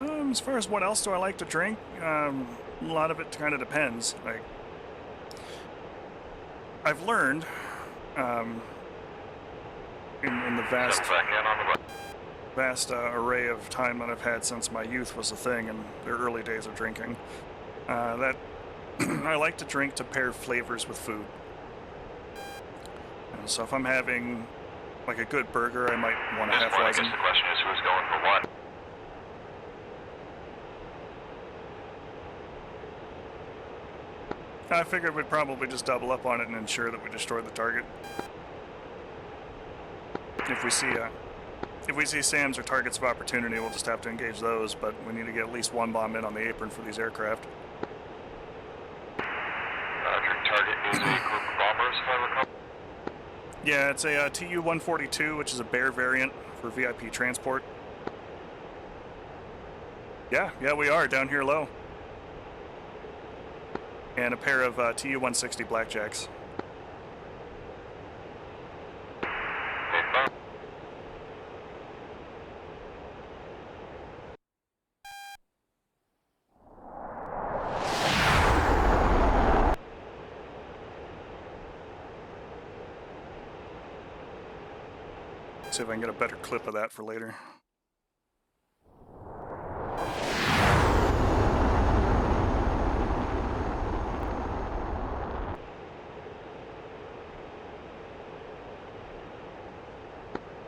As far as what else do I like to drink, a lot of it kind of depends. Like, I've learned in the Jump back in on the vast array of time that I've had since my youth was a thing and the early days of drinking, that I like to drink to pair flavors with food. So if I'm having like a good burger, I might want a At this point, I Hefeweizen. guess the question is who's going for what. I figured we'd probably just double up on it and ensure that we destroy the target. If we see SAMs or targets of opportunity, we'll just have to engage those, but we need to get at least one bomb in on the apron for these aircraft. Your target is a group of bombers, if I recall. Yeah, it's a Tu-142, which is a Bear variant for VIP transport. Yeah, we are down here low. And a pair of Tu-160 Blackjacks. Big bomb. See if I can get a better clip of that for later.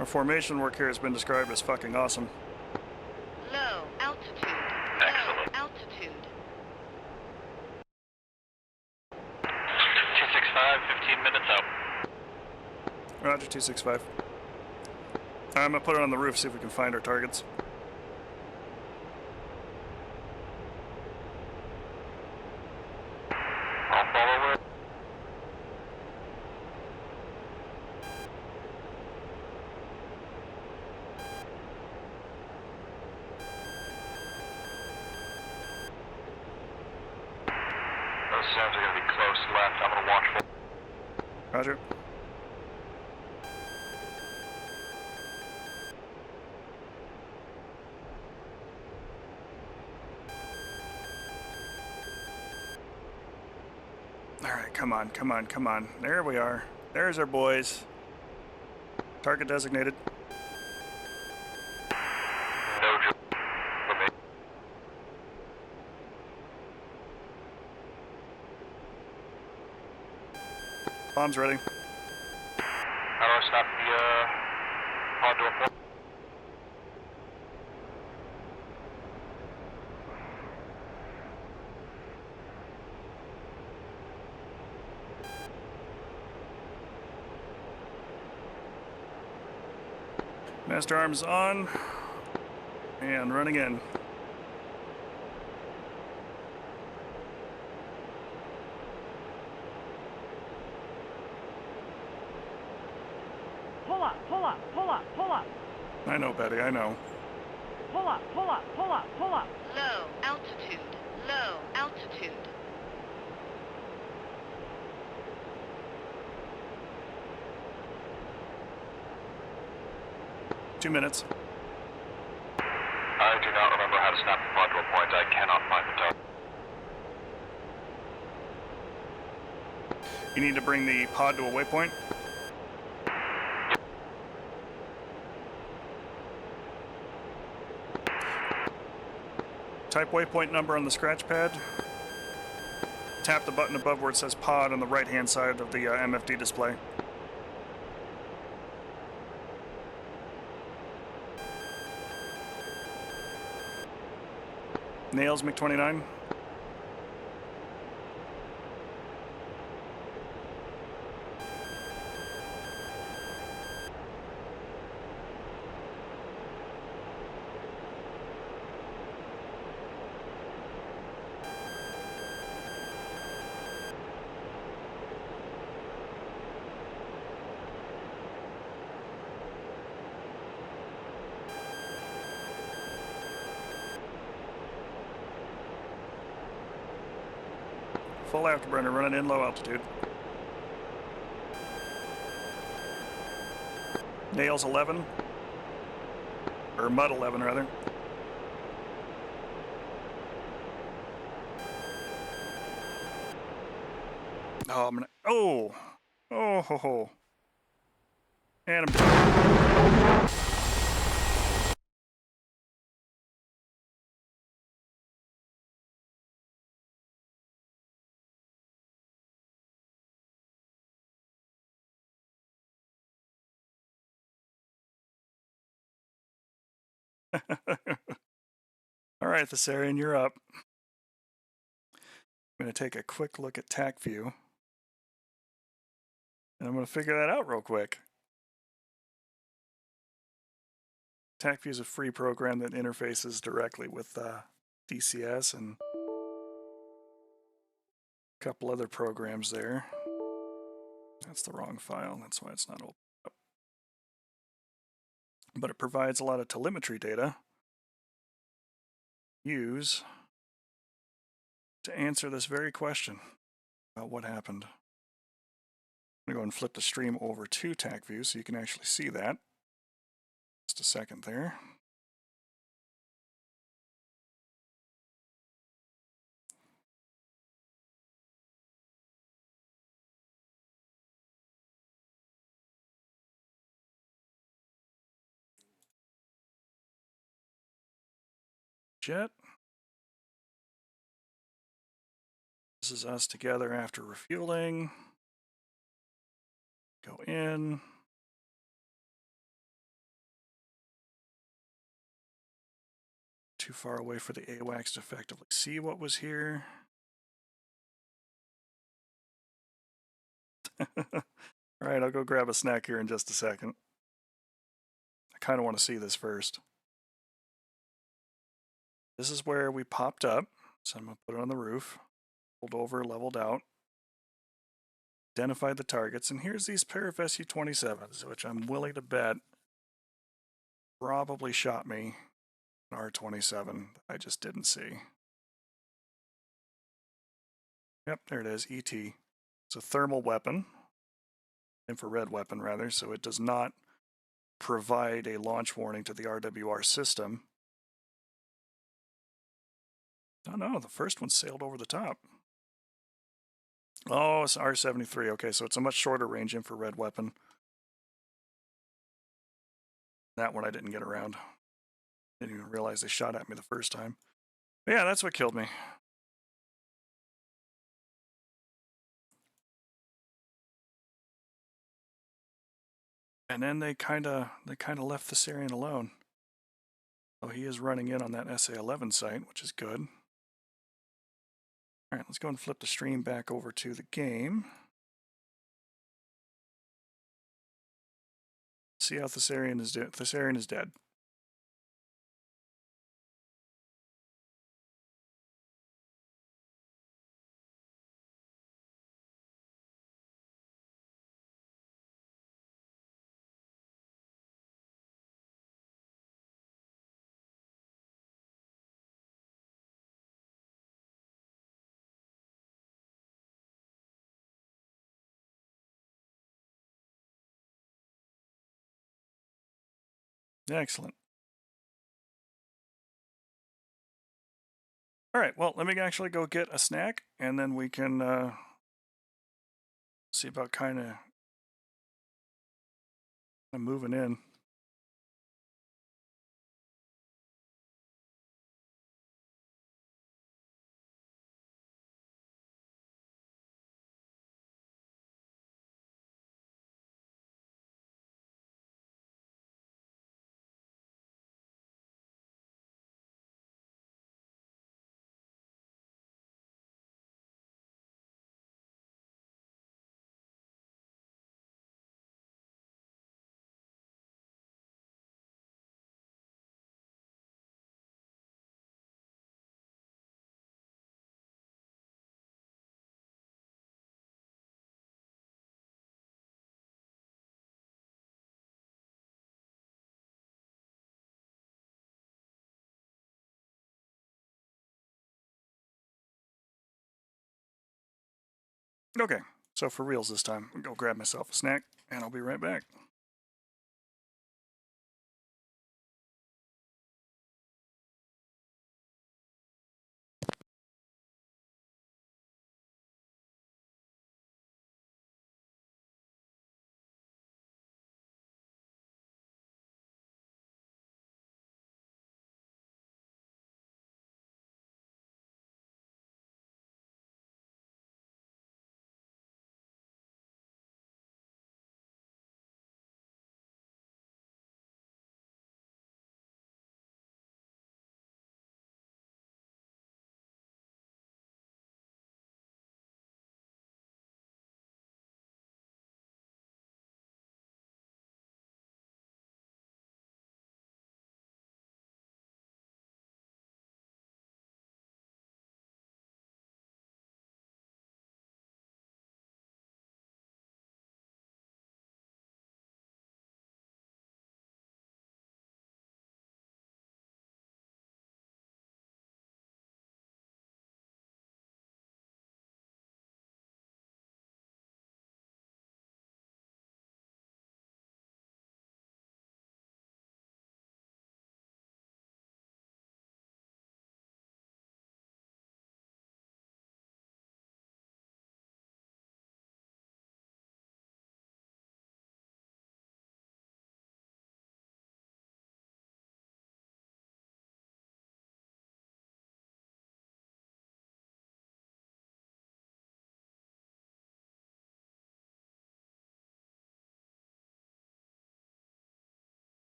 Our formation work here has been described as fucking awesome. Low altitude. Excellent. Low altitude. 265, 15 minutes out. Roger, 265. I'm gonna put it on the roof, see if we can find our targets. I'll follow it. Those sounds are going to be close left. I'm going to watch for. Roger. Alright, come on, come on, come on. There we are. There's our boys. Target designated. No joke for me. Bombs ready. How do I stop the pod door port? Master arms on. And running in. Pull up, pull up, pull up, pull up, I know, Betty, I know. pull up, pull up, pull up, pull up. Low altitude. Low altitude. I do not remember how to snap the pod door point. I cannot find the top. You need to bring the pod to a waypoint. Type waypoint number on the scratch pad. Tap the button above where it says pod on the right hand side of the MFD display. Nails MiG-29. Full afterburner running in low altitude. Nails 11. Or mud 11 rather. Oh, I'm gonna. Oh! Oh ho ho. And I'm. All right, Thessarian, you're up. I'm going to take a quick look at TAC view. And I'm going to figure that out real quick. TAC view is a free program that interfaces directly with DCS and a couple other programs there. That's the wrong file. That's why it's not open up. But it provides a lot of telemetry data use to answer this very question about what happened. I'm going to go and flip the stream over to TAC view so you can actually see that. Just a second there. Jet. This is us together after refueling. Go in. too far away for the AWACS to effectively see what was here. All right, I'll go grab a snack here in just a second. I kind of want to see this first. This is where we popped up, so I'm going to put it on the roof. Pulled over, leveled out. Identified the targets, and here's these pair of Su-27s, which I'm willing to bet probably shot me an R-27 I just didn't see. Yep, there it is, ET. It's a thermal weapon, infrared weapon rather, so it does not provide a launch warning to the RWR system. Oh no, the first one sailed over the top. Oh, it's R-73. Okay, so it's a much shorter range infrared weapon. That one I didn't get around. Didn't even realize they shot at me the first time. But yeah, that's what killed me. And then they kind of left the Syrian alone. So he is running in on that SA-11 site, which is good. All right, let's go and flip the stream back over to the game. See how Thessarian is doing. Thessarian is dead. Excellent. All right, well, let me actually go get a snack, and then we can see about kind of moving in. Okay, so for reals this time, I'll go grab myself a snack, and I'll be right back.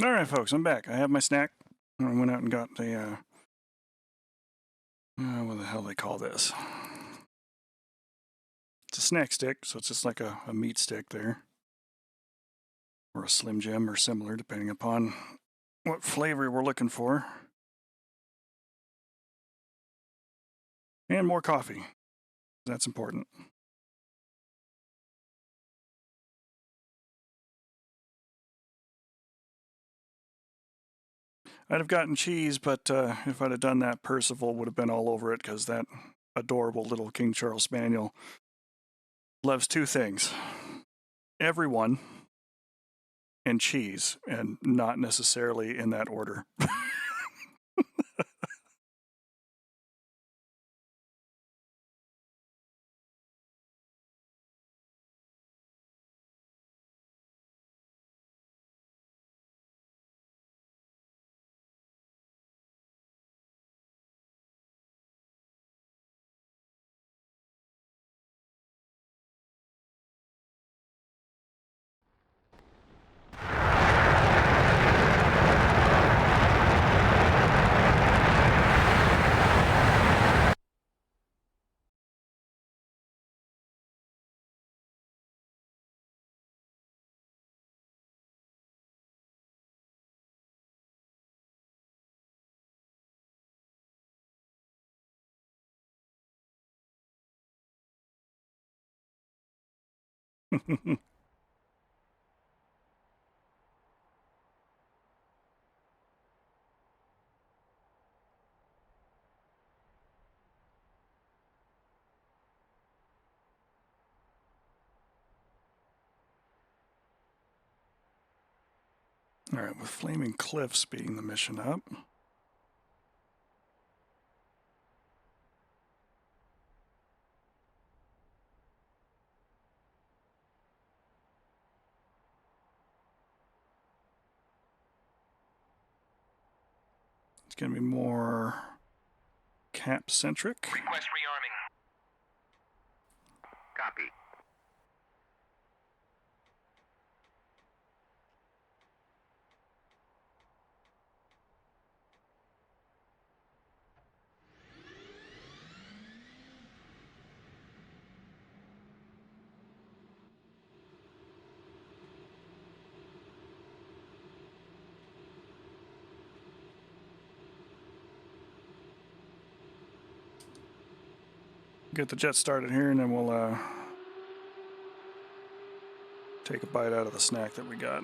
All right, folks, I'm back. I have my snack. I went out and got the, what the hell they call this? It's a snack stick, so it's just like a meat stick there. Or a Slim Jim or similar, depending upon what flavor we're looking for. And more coffee. That's important. I'd have gotten cheese, but if I'd have done that, Percival would have been all over it because that adorable little King Charles Spaniel loves two things: everyone and cheese, and not necessarily in that order. All right, with Flaming Cliff speeding the mission up. It's going to be more cap-centric. Request rearming. Copy. Get the jet started here, and then we'll take a bite out of the snack that we got.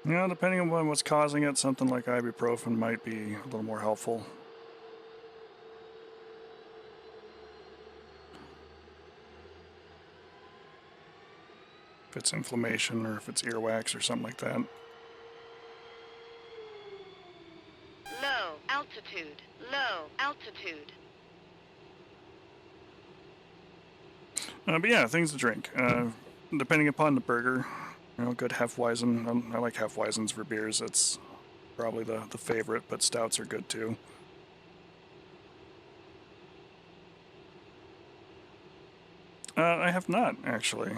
Yeah, depending on what's causing it, something like ibuprofen might be a little more helpful. If it's inflammation or if it's earwax or something like that. Low altitude. Low altitude. But yeah, things to drink. Depending upon the burger, good Hefeweizen. I like Hefeweizens for beers. That's probably the favorite, but stouts are good too. I have not, actually.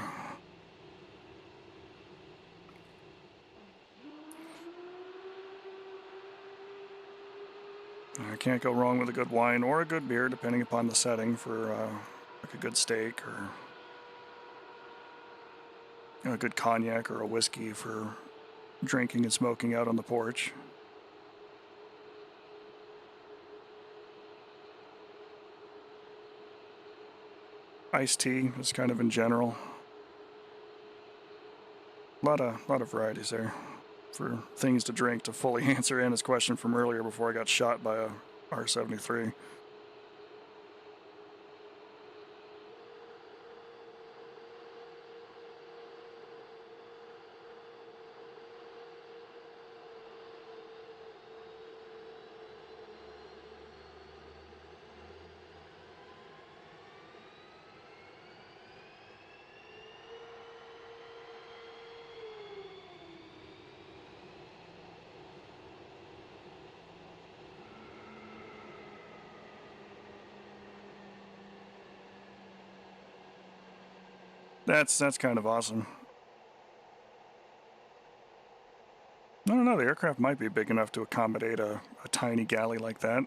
I can't go wrong with a good wine or a good beer, depending upon the setting, for like a good steak or a good cognac or a whiskey for drinking and smoking out on the porch. Iced tea is kind of in general. A lot of varieties there for things to drink, to fully answer Anna's question from earlier before I got shot by a R-73. That's kind of awesome. I don't know, the aircraft might be big enough to accommodate a tiny galley like that.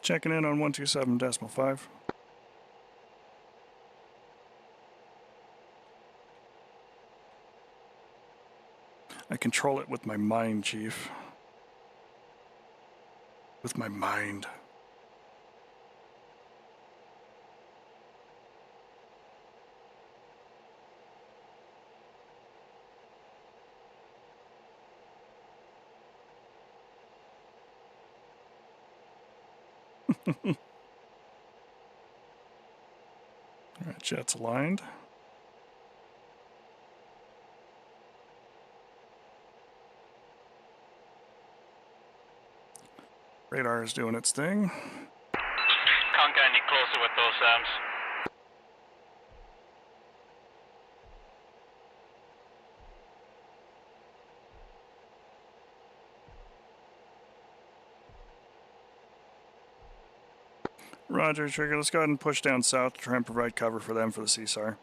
Checking in on 127.5. I control it with my mind, Chief. With my mind. Alright, jets aligned. Radar is doing its thing. Can't get any closer with those Sams. Roger, Trigger. Let's go ahead and push down south to try and provide cover for them for the CSAR.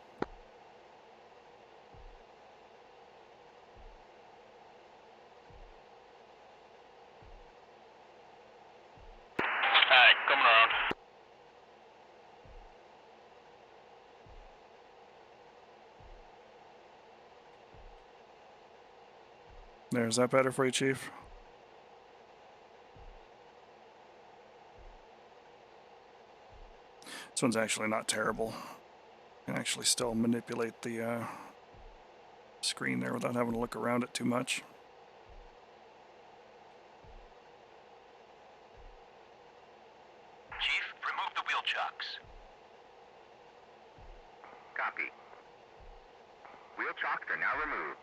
Alright, coming around. There, is that better for you, Chief? This one's actually not terrible. I can actually still manipulate the screen there without having to look around it too much. Chief, remove the wheel chocks. Copy. Wheel chocks are now removed.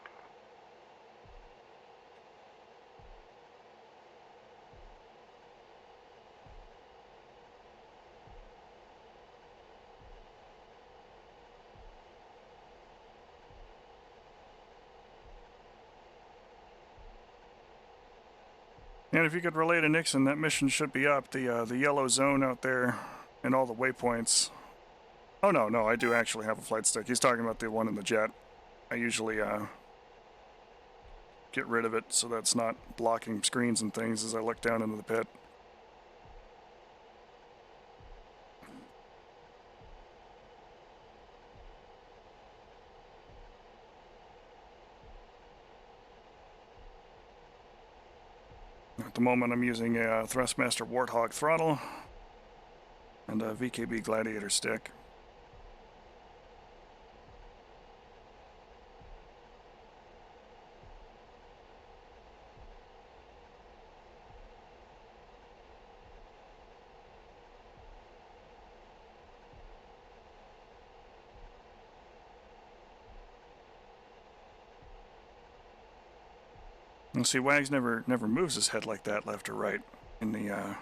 And if you could relay to Nixon, that mission should be up. The yellow zone out there and all the waypoints. Oh, no, I do actually have a flight stick. He's talking about the one in the jet. I usually get rid of it so that's not blocking screens and things as I look down into the pit. At the moment, I'm using a Thrustmaster Warthog throttle and a VKB Gladiator stick. And see, Wags never moves his head like that, left or right, in the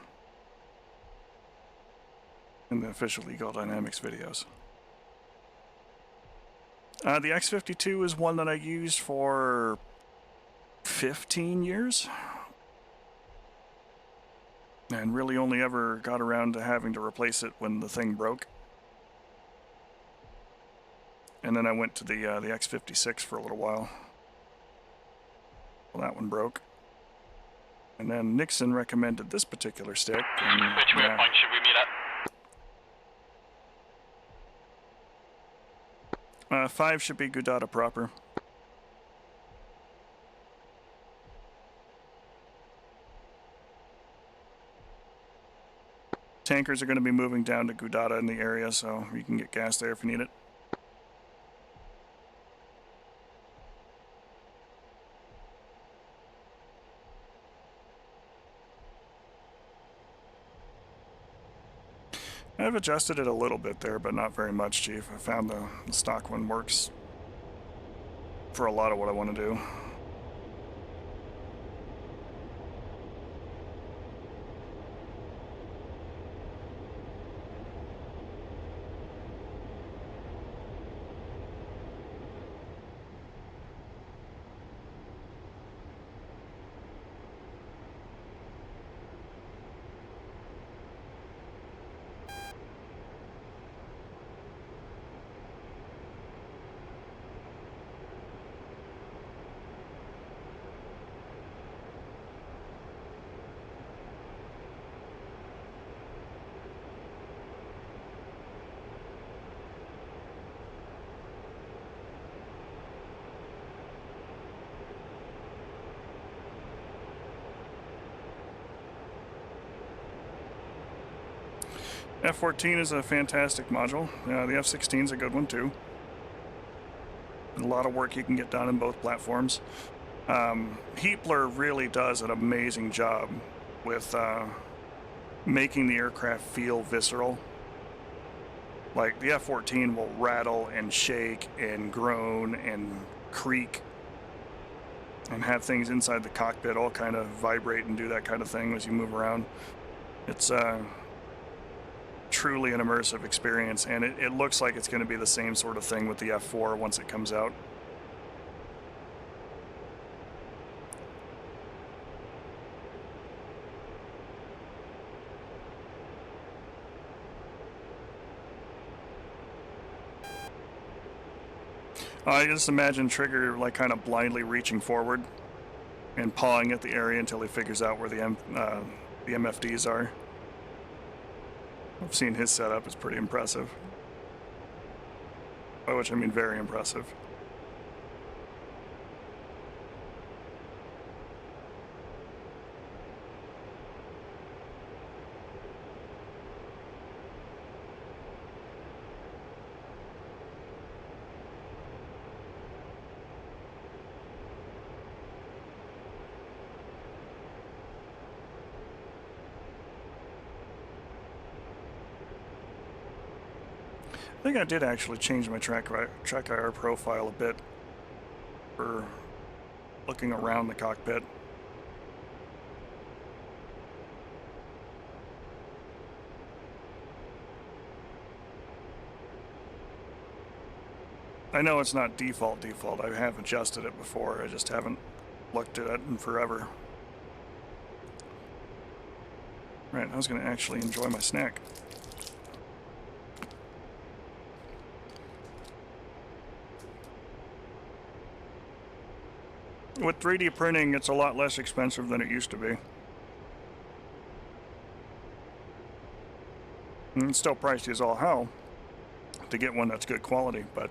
official Eagle Dynamics videos. The X-52 is one that I used for 15 years. And really only ever got around to having to replace it when the thing broke. And then I went to the X-56 for a little while. Well, that one broke. And then Nixon recommended this particular stick. And, Which waypoint should we meet at? 5 should be Gudata proper. Tankers are going to be moving down to Gudata in the area, so you can get gas there if you need it. I've adjusted it a little bit there, but not very much, Chief. I found the stock one works for a lot of what I want to do. F-14 is a fantastic module. The F-16 is a good one too. A lot of work you can get done in both platforms. Heapler really does an amazing job with making the aircraft feel visceral. Like the F-14 will rattle and shake and groan and creak and have things inside the cockpit all kind of vibrate and do that kind of thing as you move around. It's truly an immersive experience, and it looks like it's going to be the same sort of thing with the F4 once it comes out. I just imagine Trigger like kind of blindly reaching forward and pawing at the area until he figures out where the MFDs are. I've seen his setup, it's pretty impressive. By which I mean very impressive. I think I did actually change my track IR profile a bit for looking around the cockpit. I know it's not default. I have adjusted it before. I just haven't looked at it in forever. Right, I was going to actually enjoy my snack. With 3D printing, it's a lot less expensive than it used to be. And it's still pricey as all hell to get one that's good quality, but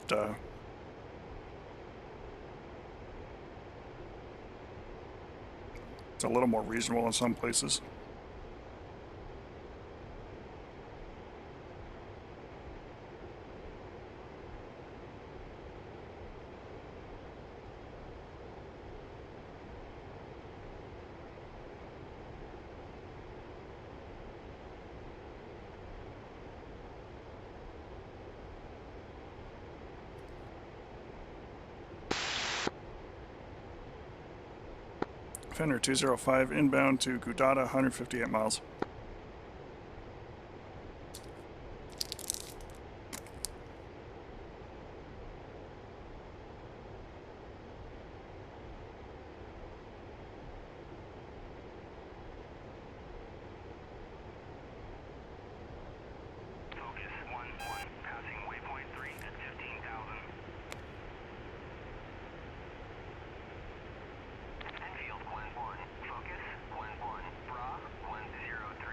it's a little more reasonable in some places. Fender 205 inbound to Gudada, 158 miles. Focus 1-1, passing waypoint 3 at 15,000. Enfield 1-1, focus 1-1, Bra 103.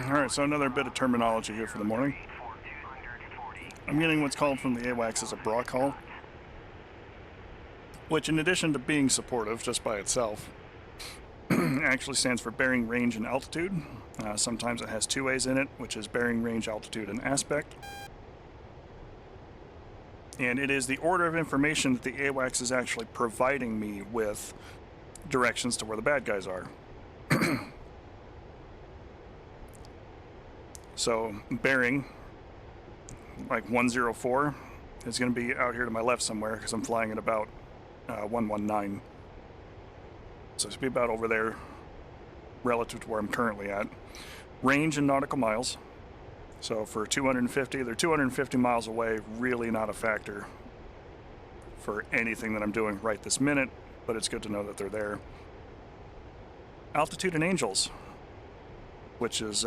Alright, so another bit of terminology here for the morning. I'm getting what's called from the AWACS as a bra call, which in addition to being supportive just by itself, actually stands for bearing range and altitude. Sometimes it has two A's in it, which is bearing range, altitude, and aspect. And it is the order of information that the AWACS is actually providing me with directions to where the bad guys are. So bearing, like 104, is going to be out here to my left somewhere because I'm flying at about 119. So it's be about over there relative to where I'm currently at. Range in nautical miles. So for 250, they're 250 miles away, really not a factor for anything that I'm doing right this minute, but it's good to know that they're there. Altitude in angels, which is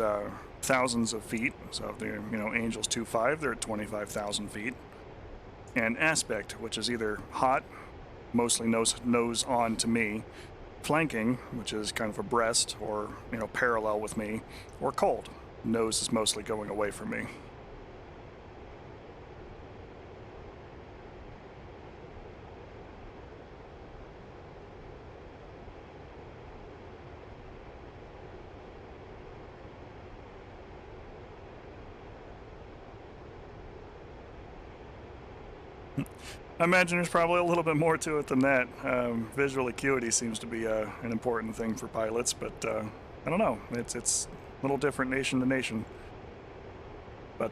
thousands of feet. So if they're, angels 2.5, they're at 25,000 feet. And aspect, which is either hot, mostly nose on to me, flanking, which is kind of abreast or parallel with me, or cold. Nose is mostly going away from me. I imagine there's probably a little bit more to it than that. Visual acuity seems to be an important thing for pilots, but I don't know. It's a little different nation to nation. But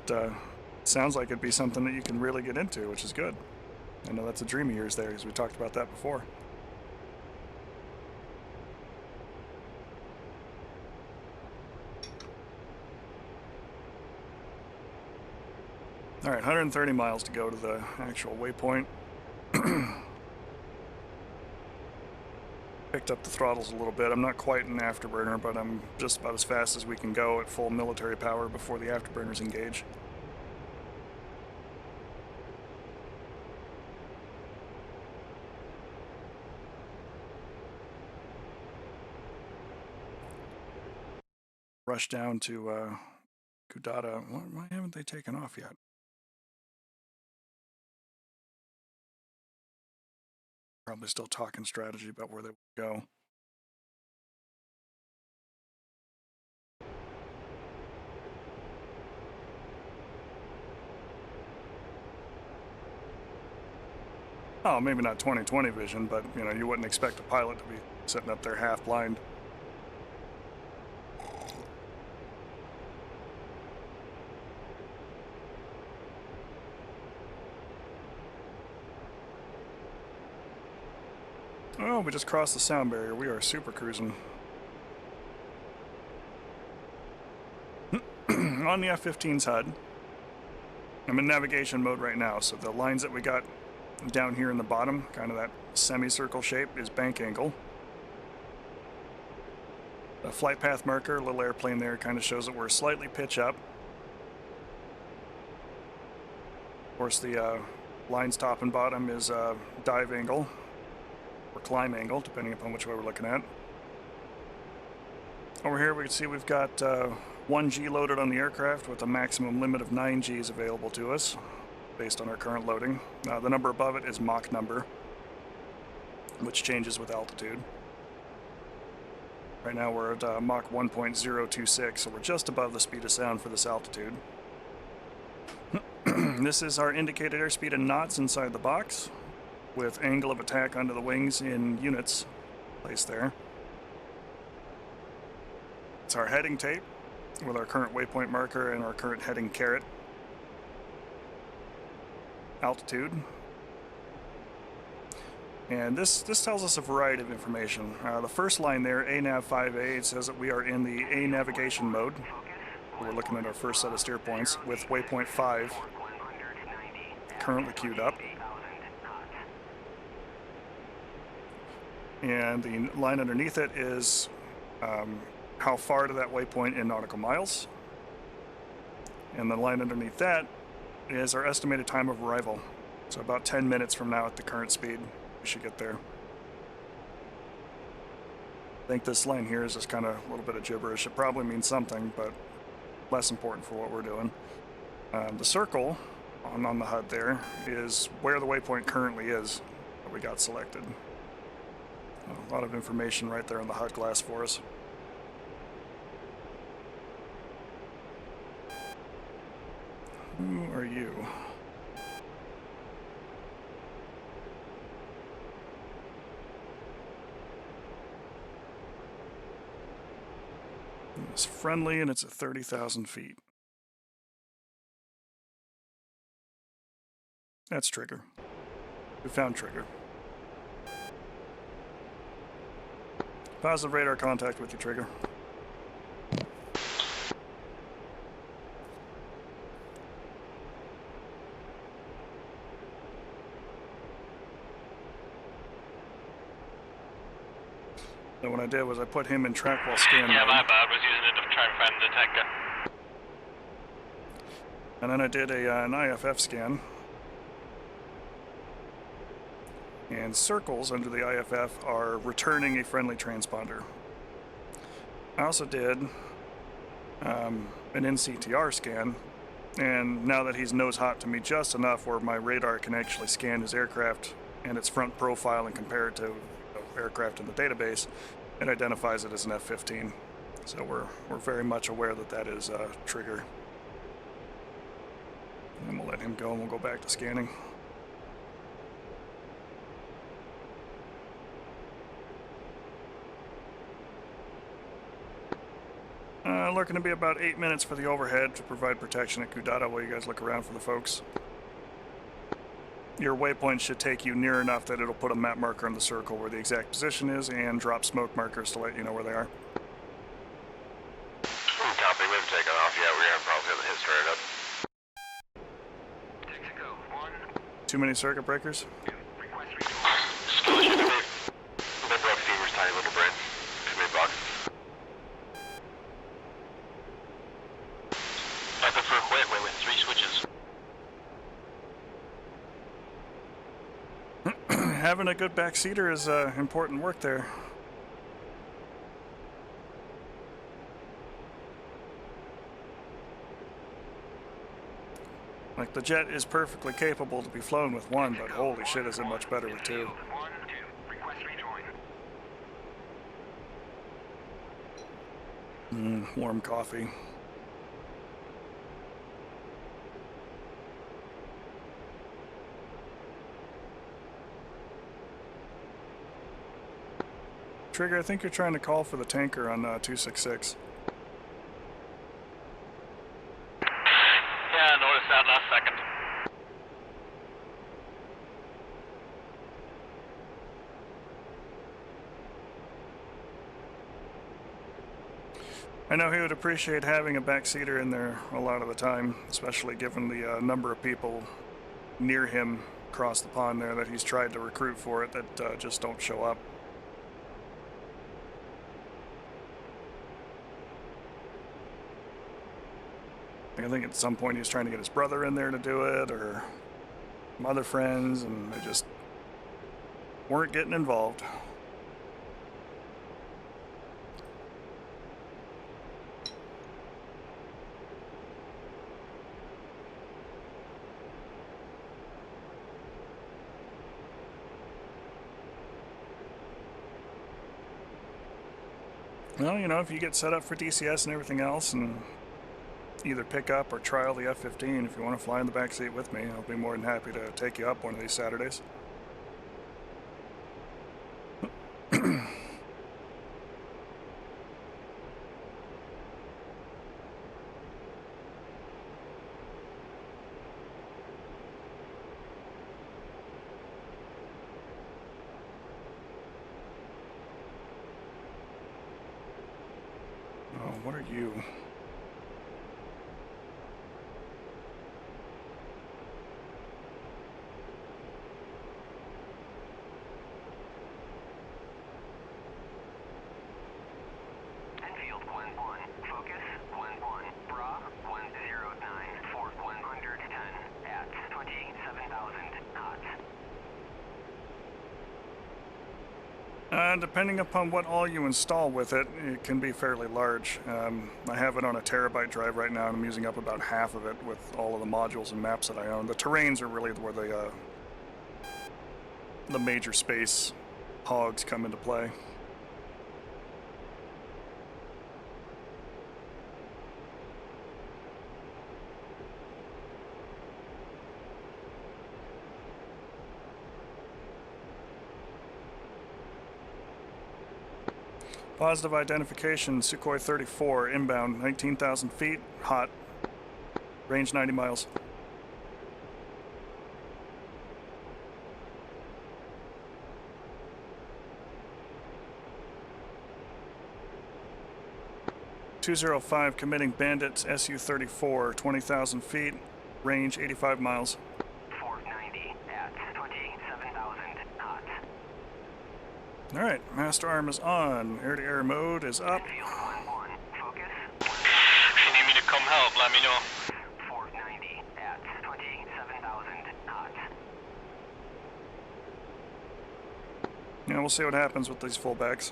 sounds like it'd be something that you can really get into, which is good. I know that's a dream of yours there, because we talked about that before. All right, 130 miles to go to the actual waypoint. Picked up the throttles a little bit. I'm not quite an afterburner, but I'm just about as fast as we can go at full military power before the afterburners engage. Rush down to Kudata. Why haven't they taken off yet? Probably still talking strategy about where they go. Oh, maybe not 20/20 vision, but you wouldn't expect a pilot to be sitting up there half blind. Oh, we just crossed the sound barrier. We are super cruising. On the F-15's HUD. I'm in navigation mode right now, so the lines that we got down here in the bottom, kind of that semicircle shape, is bank angle. The flight path marker, little airplane there, kind of shows that we're slightly pitch up. Of course, the lines top and bottom is dive angle, or climb angle, depending upon which way we're looking at. Over here we can see we've got 1 G loaded on the aircraft with a maximum limit of 9 Gs available to us based on our current loading. The number above it is Mach number, which changes with altitude. Right now we're at Mach 1.026, so we're just above the speed of sound for this altitude. This is our indicated airspeed in knots inside the box, with angle of attack under the wings in units placed there. It's our heading tape with our current waypoint marker and our current heading caret. Altitude. And this tells us a variety of information. The first line there, ANAV 5A, it says that we are in the A navigation mode. We're looking at our first set of steer points with waypoint 5 currently queued up. And the line underneath it is how far to that waypoint in nautical miles. And the line underneath that is our estimated time of arrival. So about 10 minutes from now at the current speed, we should get there. I think this line here is just kind of a little bit of gibberish. It probably means something, but less important for what we're doing. The circle on the HUD there is where the waypoint currently is that we got selected. A lot of information right there on the HUD glass for us. Who are you? It's friendly and it's at 30,000 feet. That's Trigger. We found Trigger. Positive radar contact with you, Trigger. So what I did was I put him in track while scan Yeah, mode. my bad. Was using it to try and find the tanker. And then I did an IFF scan. And circles under the IFF are returning a friendly transponder. I also did an NCTR scan, and now that he's nose hot to me just enough where my radar can actually scan his aircraft and its front profile and compare it to aircraft in the database, it identifies it as an F-15. So we're very much aware that that is Trigger. And we'll let him go and we'll go back to scanning. Looking to be about 8 minutes for the overhead to provide protection at Kudata while you guys look around for the folks. Your waypoint should take you near enough that it'll put a map marker on the circle where the exact position is and drop smoke markers to let you know where they are. Copy, we haven't taken off yet. We're gonna probably have to hit straight up. Texaco 1, Too many circuit breakers? request rejoin. They broke Stever's tiny little brain. Too many boxes. I prefer Huehue with 3 switches. Having a good backseater is important work there. Like, the jet is perfectly capable to be flown with one, but holy shit is it much better with two. 1, 2, request rejoin. Warm coffee. Trigger, I think you're trying to call for the tanker on 266. Yeah, I noticed that last second. I know he would appreciate having a backseater in there a lot of the time, especially given the number of people near him across the pond there that he's tried to recruit for it that just don't show up. I think at some point he was trying to get his brother in there to do it, or some other friends, and they just weren't getting involved. Well, you know, if you get set up for DCS and everything else, and either pick up or trial the F-15, if you want to fly in the back seat with me, I'll be more than happy to take you up one of these Saturdays. Oh, what are you? Enfield 1-1, focus 1-1, Bra 109, Fort 110 at 27,000 knots. Depending upon what all you install with it, it can be fairly large. I have it on a terabyte drive right now, and I'm using up about half of it with all of the modules and maps that I own. The terrains are really where the major space hogs come into play. Positive identification, Sukhoi 34, inbound, 19,000 feet, hot, range 90 miles. (205) committing bandits Su-34, 20,000 feet, range 85 miles. 490 at 27,000 knots. All right, master arm is on. Air-to-air mode is up. Field 1-1, focus. If you need me to come help, let me know. 490 at 27,000 knots. Yeah, we'll see what happens with these fullbacks.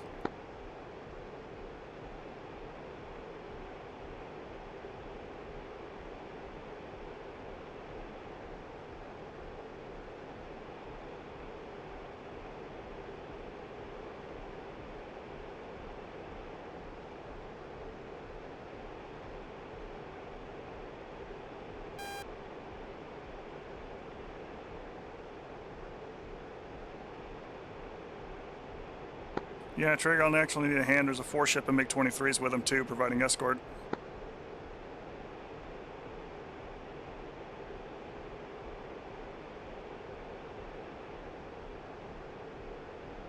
Yeah, Trigger, I'll actually need a hand. There's a 4-ship and MiG-23s with him too, providing escort.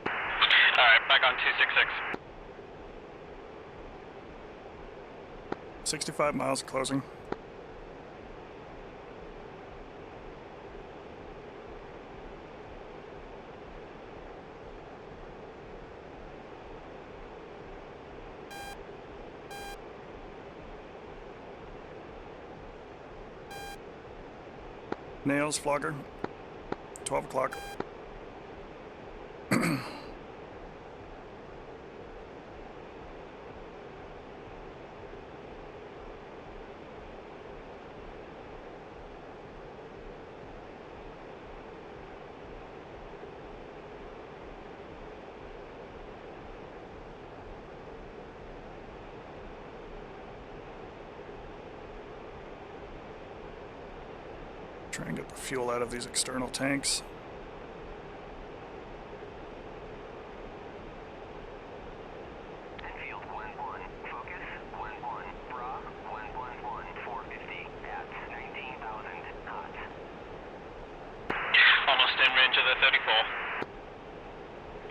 Alright, back on 266. 65 miles closing. Nails, flogger, 12 o'clock. Try and get the fuel out of these external tanks. Enfield 1-1, focus. 1-1, bra. 111, 450 at 19,000 knots. Almost in range of the 34.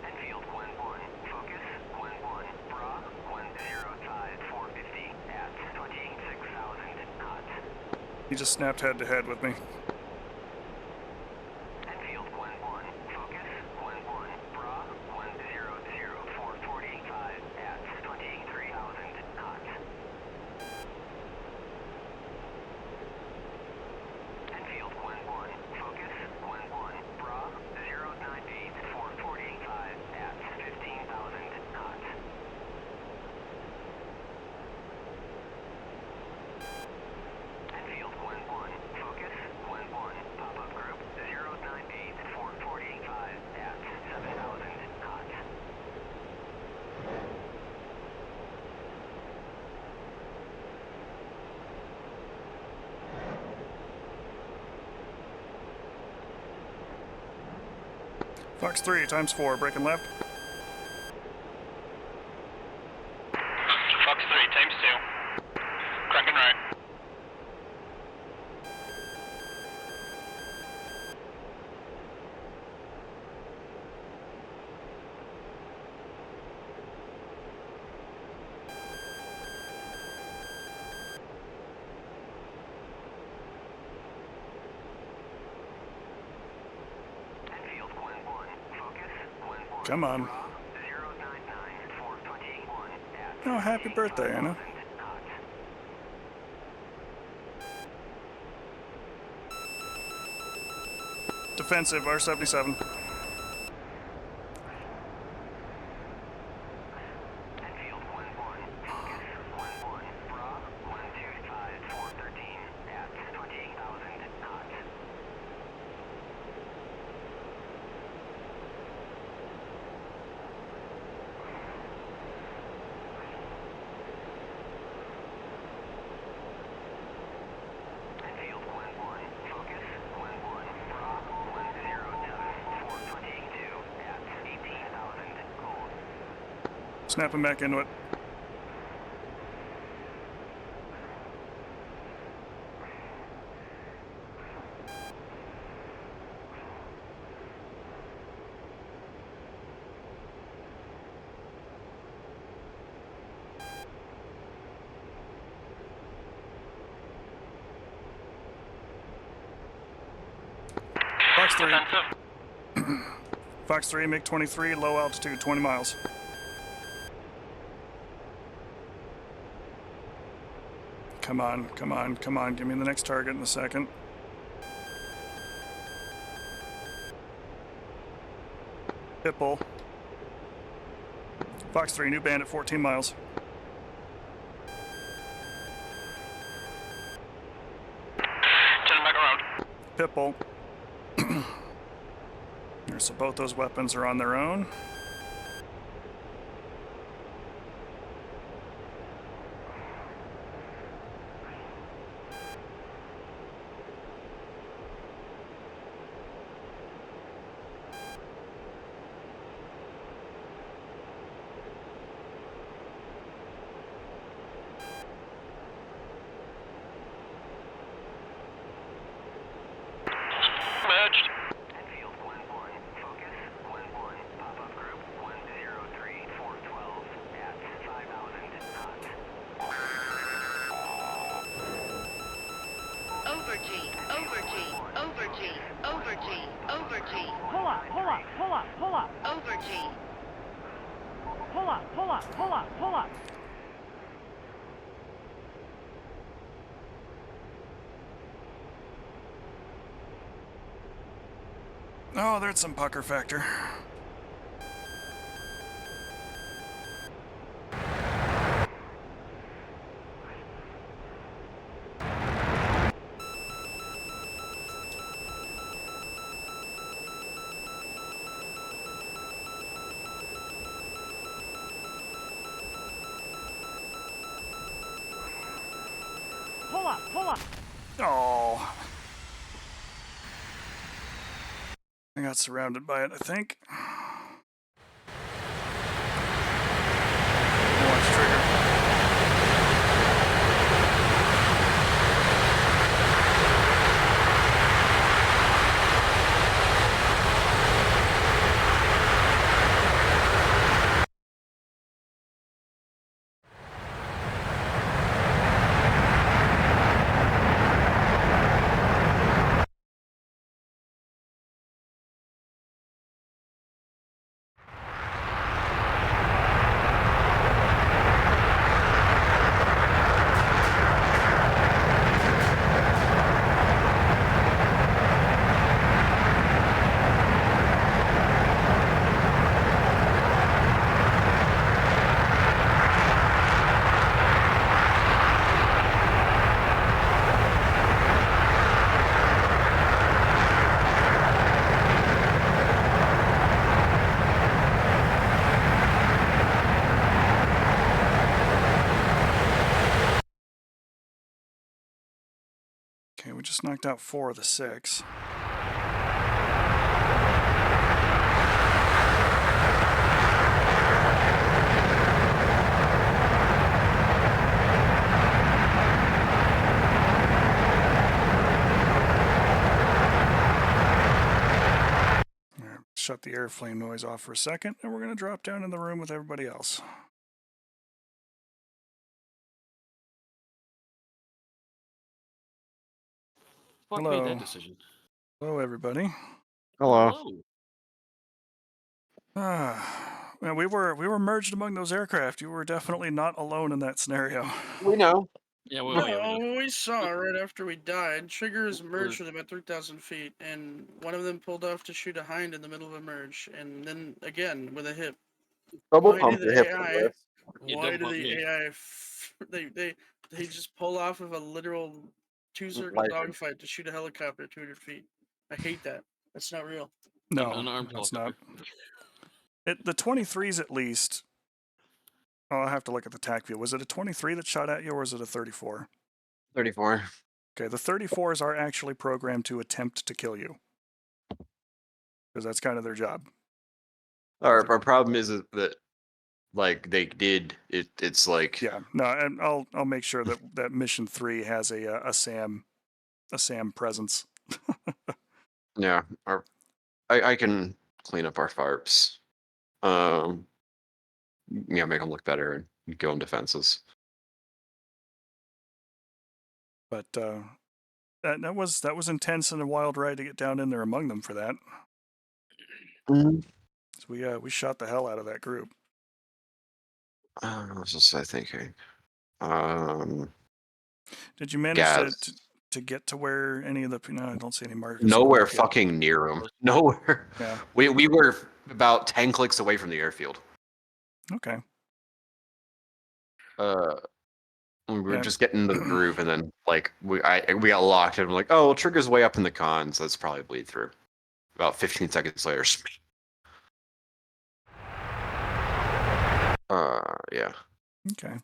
Enfield 1-1, focus. 1-1, bra. 105, 450 at 26,000 knots. He just snapped head to head with me. Enfield 1-1, focus. 1-1, bra. 100, 445 at 23,000 knots. Enfield 1-1, focus. 1-1, bra. 098, 445 at 15,000 knots. Enfield 1-1, focus. 1-1, pop-up group. 098, 445 at 7,000 knots. Fox 3 times 4, breaking left. Fox 3 times 2. Cranking right. Enfield 1-1, focus. 1-1, Come on. bra. 099, 421 at Oh, happy birthday, Anna. 15,000 knots. Defensive, R77. Snapping back into it. Fox 3. Fox 3, MiG-23, low altitude, 20 miles. Come on, come on, come on. Give me the next target in a second. Pitbull. Fox 3, new bandit, 14 miles. Turn back around. Pitbull. So both those weapons are on their own. Merged. Enfield 1-1. Focus 1-1. Pop-up group 103412 at 5,000 knots. Over G, over G, over G, over G, over G, Pull up, pull up, pull up, pull up. over G. Pull up, pull up, pull up, pull up. Oh, there's some pucker factor. Pull up, pull up. Oh. I got surrounded by it, I think. Watch trigger. Okay, we just knocked out 4 of the 6. Shut the airflame noise off for a second, and we're going to drop down in the room with everybody else. Fuck Hello. made that decision? Hello, everybody. Hello. Man, we were merged among those aircraft. You were definitely not alone in that scenario. We know. Yeah, we No, we saw right after we died. Triggers We're- merged with them at 3,000 feet, and one of them pulled off to shoot a hind in the middle of a merge, and then again with a hip. Double Why pump do the the hip AI? with this. Yeah, Why double do pump the me. AI? They just pull off of a literal two-circle Like- dogfight to shoot a helicopter at 200 feet. I hate that. That's not real. No, An unarmed it's helicopter. not. The 23s at least. Oh, I'll have to look at the TAC view. Was it a 23 that shot at you, or was it a 34? 34. Okay, the 34s are actually programmed to attempt to kill you. Because that's kind of their job. Our problem is that like they did. It's like Yeah, no, and I'll make sure that mission 3 has a SAM presence. yeah. I can clean up our farps. Yeah, make them look better and go on defenses. But that was intense and a wild ride to get down in there among them for that. Mm-hmm. So we shot the hell out of that group. What was I thinking? Did you manage Gas. to get to where any of the? No, I don't see any markers. Nowhere going up yet. fucking near them. Nowhere. Yeah. We were about 10 clicks away from the airfield. Okay. We were Yeah. just getting into the groove, and then like we got locked, and I'm like, oh, well, trigger's way up in the con, so let's probably bleed through. About 15 seconds later. Yeah. Okay.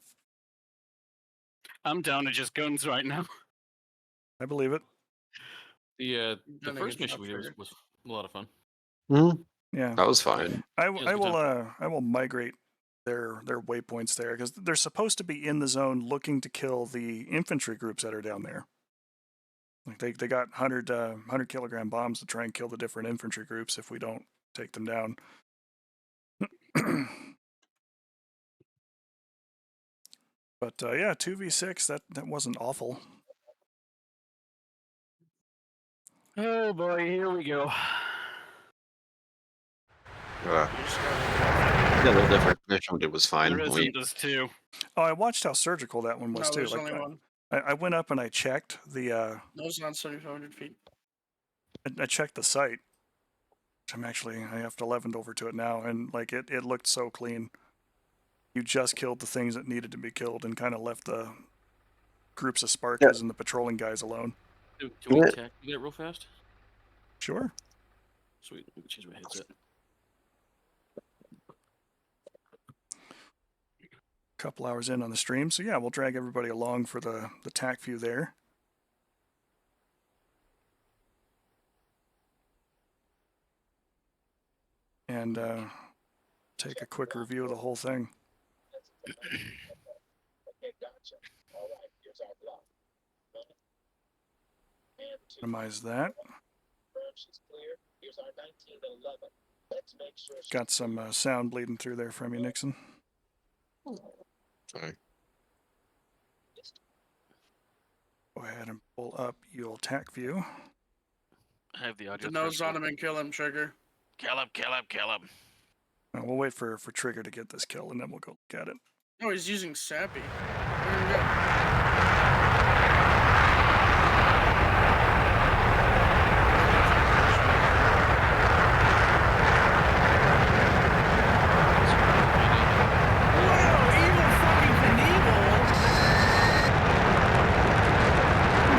I'm down to just guns right now. I believe it. The Done a first good mission job, we did Trigger. was a lot of fun. Yeah. That was fine. I was I good will I will migrate their waypoints there because they're supposed to be in the zone looking to kill the infantry groups that are down there. Like they got 100 kilogram bombs to try and kill the different infantry groups if we don't take them down. But yeah, 2v6 that wasn't awful. Oh boy, here we go. Yeah, a little different. Mission we did was fine. There isn't this too. Oh, I watched how surgical that one was No, too. there's Like only one. I went up and I checked the Those on 7,500 feet. I checked the site. I have to leavened over to it now, and like it looked so clean. You just killed the things that needed to be killed and kind of left the groups of Sparkas and the patrolling guys alone. Can we attack that real fast? Sure. Sweet. Let me change my headset. Couple hours in on the stream, so yeah, we'll drag everybody along for the TAC view there. And take a quick review of the whole thing. Minimize that. Got some sound bleeding through there from you, Nixon. Sorry. Go ahead and pull up your TAC view. I have the audio. The nose on him and kill him, Trigger. Kill him, kill him, kill him. We'll wait for Trigger to get this kill, and then we'll go look at it. Oh, he's using Sappy. Where did he go? Wow, evil fucking Knievel! You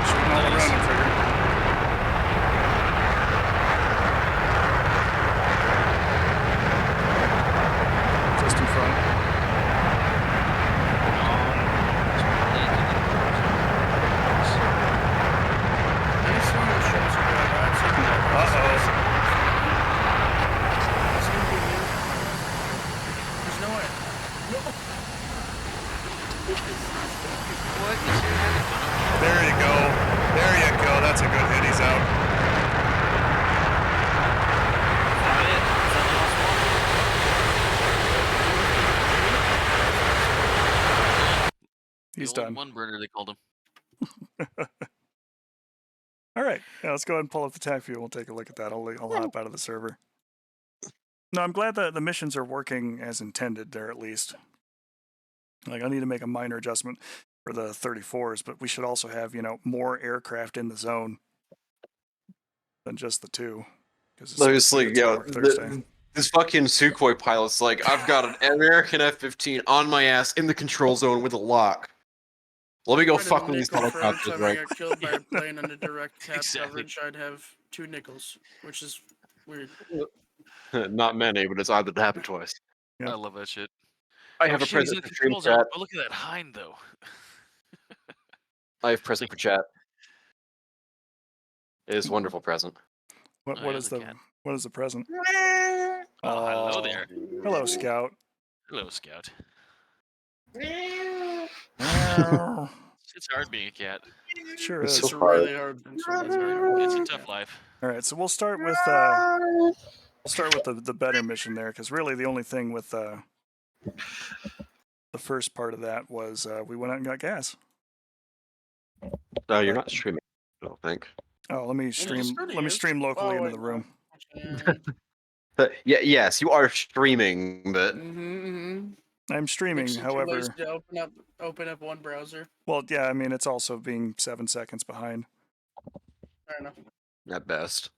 Shooting all around him, Trigger. Just in front. Nice one, the shots are going on. Uh-oh. It's gonna be new. There's no way. There you go. There you go. That's a good hit. He's out. He's The old done. One burner, they called him. All right. Yeah, let's go ahead and pull up the TAC view. We'll take a look at that. I'll hop out of the server. No, I'm glad that the missions are working as intended there at least. Like I need to make a minor adjustment for the 34s, but we should also have, more aircraft in the zone than just the two. Obviously, this fucking Sukhoi pilot's like, I've got an American F-15 on my ass in the control zone with a lock. Let me go fuck with these helicopters, If right? I got killed by a plane under direct tap Exactly. coverage, I'd have 2 nickels, which is weird. Not many, but it's odd that it happened twice. Yep. I love that shit. I have a shit, he's present in for stream control zone. chat. Oh, look at that hind, though. I have present for chat. It is a wonderful present. What Oh, what yeah, is the the cat. what is the present? Oh, hello Oh, there. hello, Scout. Hello, Scout. Meow. It's hard being a cat. Sure It's is. It's so hard. really hard. It's very hard. It's a Yeah. tough life. All right, so we'll start with the better mission there, because really the only thing with the first part of that was we went out and got gas. No, you're not streaming. I don't think. Oh, let me And it stream. sort of Let me is. stream locally into wait, the room. Yeah. But yeah, yes, you are streaming, but Mm-hmm. I'm streaming, Makes you too lazy however. to open up one browser. Well, yeah, I mean it's also being 7 seconds behind. Fair enough. at best.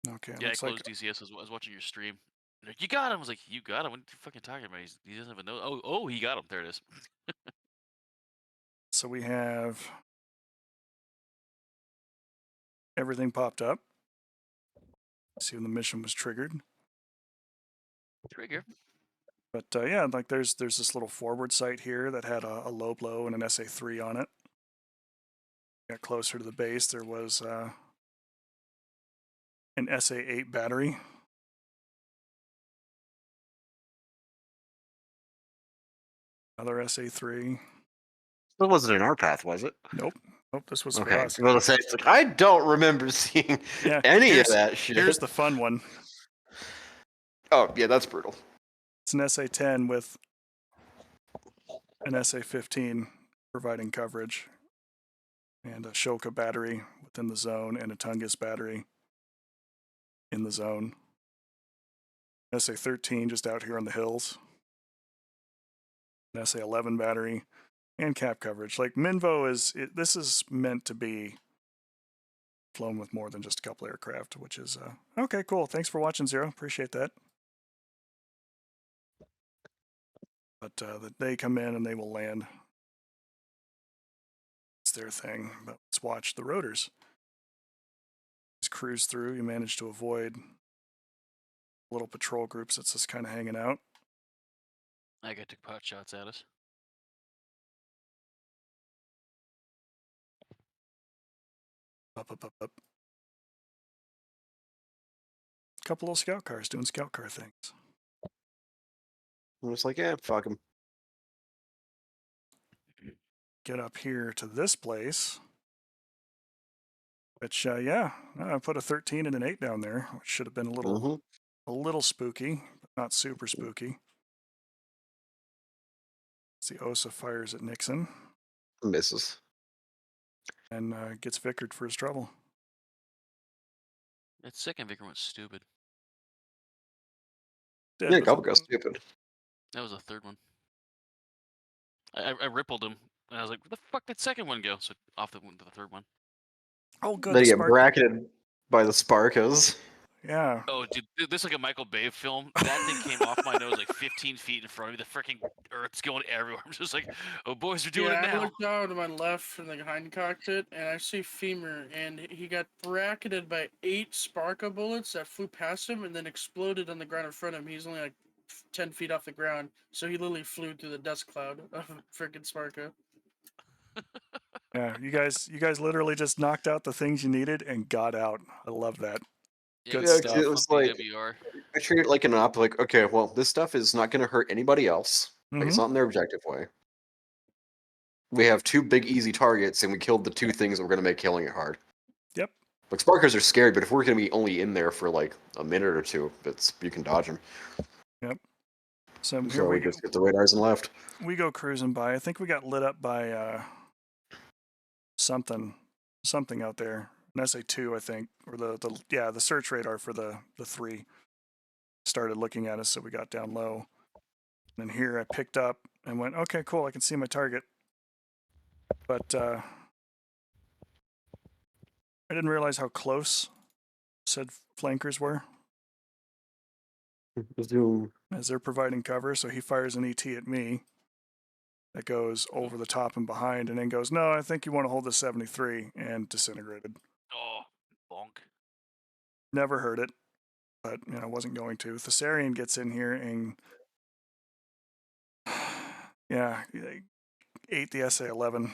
Okay, Yeah, I looks like closed DCS. I was watching your stream. They're like, you got him. I was like, you got him? What are you fucking talking about? He doesn't even know. Oh, he got him. There it is. so. We have everything popped up. See when the mission was triggered. Trigger. But yeah, like there's this little forward sight here that had a low blow and an SA3 on it. Got closer to the base, there was an SA8 battery. Another SA3. That wasn't in our path, was it? Nope. Nope, this was for Okay, us. I'm gonna say it's like, I don't remember seeing Yeah, any of that shit. Here's the fun one. Oh yeah, that's brutal. It's an SA10 with an SA15 providing coverage, and a Shoka battery within the zone, and a Tungus battery in the zone. SA13 just out here on the hills. An SA11 battery, and cap coverage. Like Minvo this is meant to be flown with more than just a couple aircraft, which is okay, cool. Thanks for watching, Zero. Appreciate that. But they come in and they will land. It's their thing. But let's watch the rotors. Just cruise through. You manage to avoid little patrol groups that's just kind of hanging out. I got took pot shots at us. Up. Couple little scout cars doing scout car things. I was like, yeah, fuck him. Get up here to this place. Which, yeah, I put a 13 and an 8 down there, which should have been a little spooky, but not super spooky. See, Osa fires at Nixon Misses. and gets victored for his trouble. That second Vicar went stupid. Dead Yeah, with couple goes stupid. That was the third one. I rippled him, and I was like, where the fuck did second one go? So off the third one. Oh, good. They The get spark. bracketed by the Sparkas. Yeah. Oh, dude, this is like a Michael Bay film. That thing came off my nose like 15 feet in front of me. The freaking Earth's going everywhere. I'm just like, oh, boys, we're doing Yeah, it I now. looked down to my left from the hind cockpit, and I see Femur, and he got bracketed by 8 Sparka bullets that flew past him and then exploded on the ground in front of him. He's only like 10 feet off the ground, so he literally flew through the dust cloud of freaking Sparka. Yeah, you guys literally just knocked out the things you needed and got out. I love that. Yeah, Good we stuff. did It was from like, PWR. I treat it like an op, like, okay, well, this stuff is not going to hurt anybody else. Like, it's Mhm. not in their objective way. We have 2 big, easy targets, and we killed the 2 things that were going to make killing it hard. Yep. Like, Sparkers are scary, but if we're going to be only in there for, like, a minute or two, you can dodge them. Yep. So here So we we just get the radars and left. we go cruising by. I think we got lit up by something out there. An SA2, I think, or the search radar for the 3 started looking at us, so we got down low. And then here I picked up and went, okay, cool, I can see my target. But I didn't realize how close said flankers were Zoom. as they're providing cover. So he fires an ET at me that goes over the top and behind, and then goes, no, I think you want to hold the 73, and disintegrated. Oh, bonk. Never heard it, but wasn't going to. Thessarian gets in here and yeah, ate the SA-11.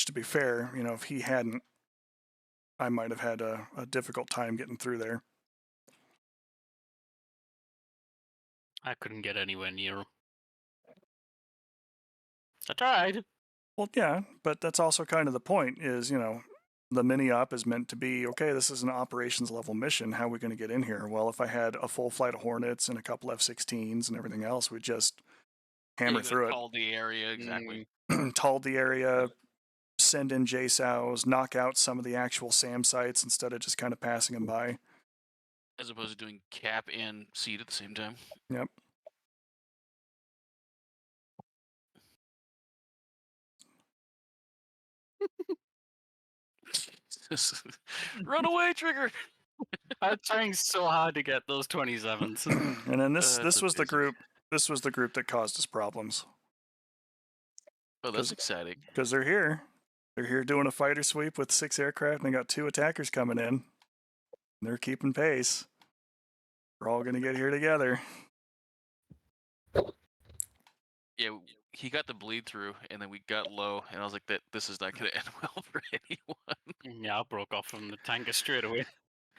Which, to be fair, if he hadn't, I might have had a difficult time getting through there. I couldn't get anywhere near him. I tried. Well, yeah, but that's also kind of the point is, the mini-op is meant to be, okay, this is an operations level mission. How are we going to get in here? Well, if I had a full flight of Hornets and a couple F-16s and everything else, we'd just hammer through it. Call the area, exactly. Told the area, send in JSOWs, knock out some of the actual SAM sites instead of just kind of passing them by. As opposed to doing cap and seed at the same time. Yep. Run away, Trigger! I'm trying so hard to get those 27s. And then this was the group. This was the group that caused us problems. Oh, that's exciting. Because they're here. They're here doing a fighter sweep with 6 aircraft, and they got 2 attackers coming in. And they're keeping pace. We're all going to get here together. Yeah, he got the bleed through, and then we got low, and I was like, this is not going to end well for anyone. Yeah, I broke off from the tanker straight away.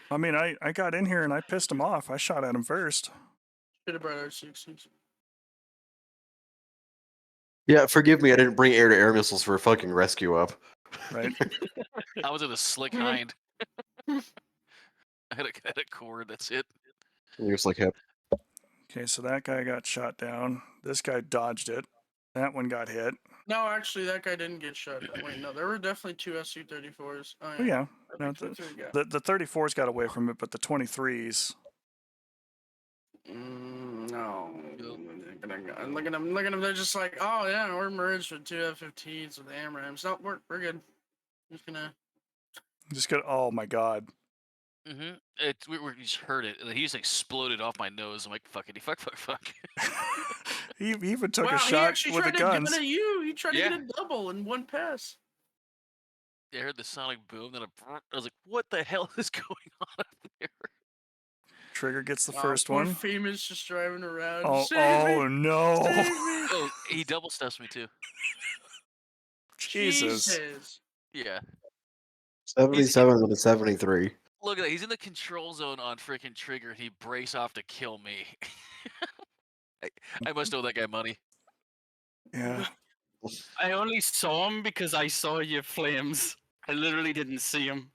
I mean, I got in here and I pissed him off. I shot at him first. Should have brought our 60s. Yeah, forgive me, I didn't bring air-to-air missiles for a fucking rescue up. Right. I was in a slick hind. I had a cord, that's it. He was like, "Hip." Okay, so that guy got shot down. This guy dodged it. That one got hit. No, actually, that guy didn't get shot. Wait, no, there were definitely 2 Su-34s. Oh, yeah. No, the 34s got away from it, but the 23s. No. Look at them. They're just like, oh, yeah, we're merged with 2 F-15s with AMRAAMs. No, we're good. Just got, oh my god. We just heard it, and he just exploded off my nose. I'm like, fuckity fuck. He even took wow, a shot he with the tried guns. to get at you. He tried to get a double in one pass. Yeah, I heard the sonic boom, then I was like, what the hell is going on up there? Trigger gets the first one. Famous just driving around. Oh no! Oh, he double stuffs me too. Jesus. Yeah. 77 with a 73. Look at that. He's in the control zone on freaking Trigger, and he breaks off to kill me. I must owe that guy money. Yeah. I only saw him because I saw your flames. I literally didn't see him.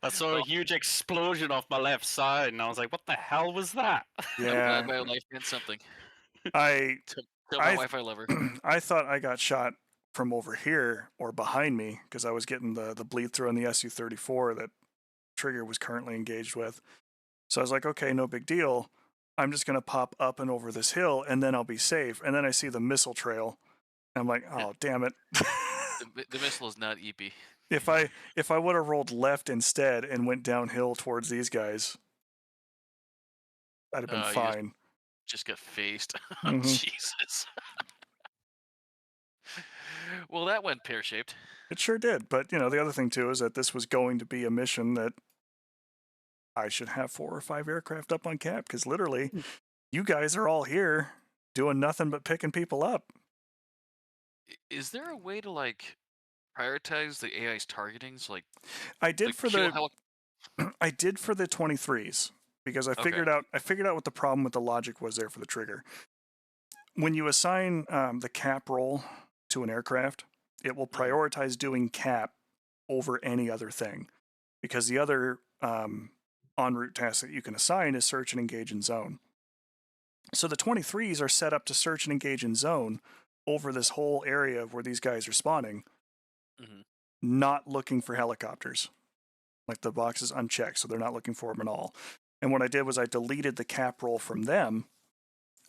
I saw a huge explosion off my left side, and I was like, what the hell was that? Yeah. I'm glad my life meant something. Tell my wife I love her. I thought I got shot from over here or behind me because I was getting the bleed through on the Su-34 that Trigger was currently engaged with. So I was like, okay, no big deal. I'm just going to pop up and over this hill, and then I'll be safe. And then I see the missile trail. And I'm like, oh, damn it. The missile is not EP. If I would have rolled left instead and went downhill towards these guys, I'd have been fine. Just got faced. Mm-hmm. Jesus. Well, that went pear-shaped. It sure did. But, the other thing, too, is that this was going to be a mission that I should have 4 or 5 aircraft up on cap, because literally, you guys are all here doing nothing but picking people up. Is there a way to, prioritize the AI's targetings? I did for the 23s, because I figured out what the problem with the logic was there for the Trigger. When you assign the cap role to an aircraft, it will prioritize doing cap over any other thing, because the other en route task that you can assign is search and engage in zone. So the 23s are set up to search and engage in zone over this whole area where these guys are spawning, not looking for helicopters. Like, the box is unchecked, so they're not looking for them at all. And what I did was I deleted the cap roll from them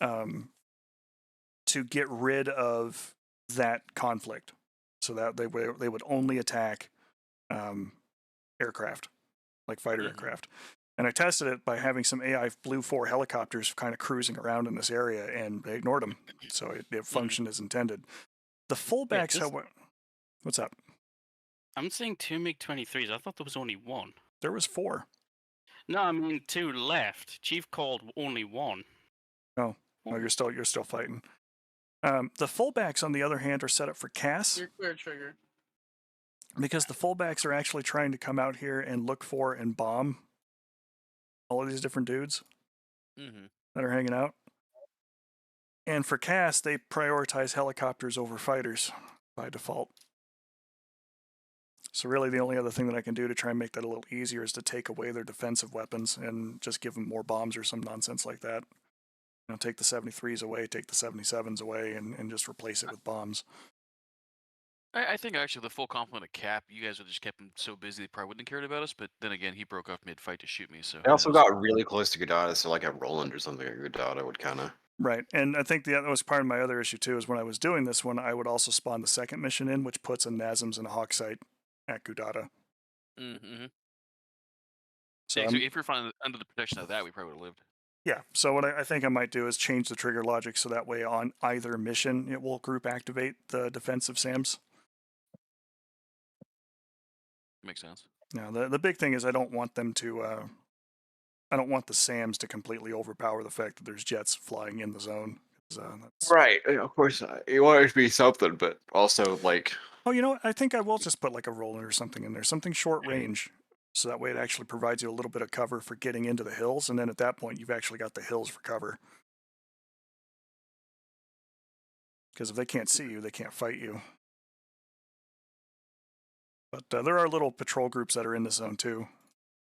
to get rid of that conflict, so that they would only attack aircraft, like fighter aircraft. And I tested it by having some AI Blue 4 helicopters kind of cruising around in this area, and they ignored them. So it functioned as intended. The fullbacks, what's up? I'm seeing 2 MiG-23s. I thought there was only 1. There was 4. No, I mean 2 left. Chief called only 1. Oh, you're still fighting. The fullbacks, on the other hand, are set up for CAS You're clear, Trigger. because the fullbacks are actually trying to come out here and look for and bomb all of these different dudes that are hanging out. And for CAS, they prioritize helicopters over fighters by default. So really the only other thing that I can do to try and make that a little easier is to take away their defensive weapons and just give them more bombs or some nonsense like that. You know, take the 73s away, take the 77s away, and just replace it with bombs. I think actually the full complement of Cap, you guys would have just kept him so busy they probably wouldn't have cared about us. But then again, he broke off mid-fight to shoot me. So I who also knows? got really close to Godada, so like a Roland or something like Godada would kind of. Right, and I think that was part of my other issue too, is when I was doing this one, I would also spawn the second mission in, which puts a NASMs and a Hawk site at Gudada. So Yeah, so if you're finding under the protection of that, we probably would have lived. yeah, so what I think I might do is change the trigger logic so that way on either mission it will group activate the defensive SAMs. Makes sense. Now the big thing is I don't want them to I don't want the SAMs to completely overpower the fact that there's jets flying in the zone. Right, of course, you want it to be something, but also like. Oh, you know what? I think I will just put like a Roland or something in there, something short range, so that way it actually provides you a little bit of cover for getting into the hills, and then at that point you've actually got the hills for cover. Because if they can't see you, they can't fight you. But there are little patrol groups that are in the zone too,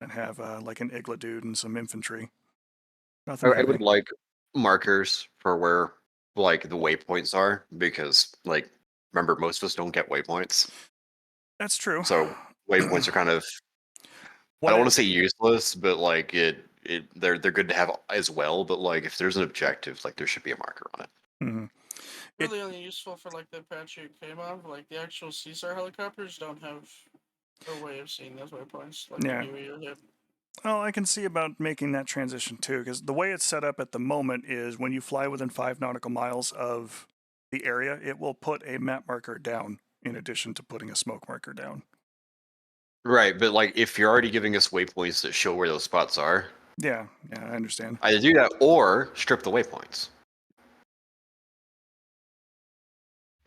and have like an Igla dude and some infantry. Nothing I would heavy. like markers for where like the waypoints are, because like remember most of us don't get waypoints. That's true. So waypoints are kind of I don't want to say useless, but like they're good to have as well. But like if there's an objective, like there should be a marker on it. Mm-hmm. Really only useful for like the Apache K-Mob. Like the actual CSAR helicopters don't have a way of seeing those waypoints like Yeah. the Huey or HIP. Well, I can see about making that transition too, because the way it's set up at the moment is when you fly within 5 nautical miles of the area, it will put a map marker down in addition to putting a smoke marker down. Right, but like if you're already giving us waypoints that show where those spots are. Yeah, I understand. Either do that or strip the waypoints.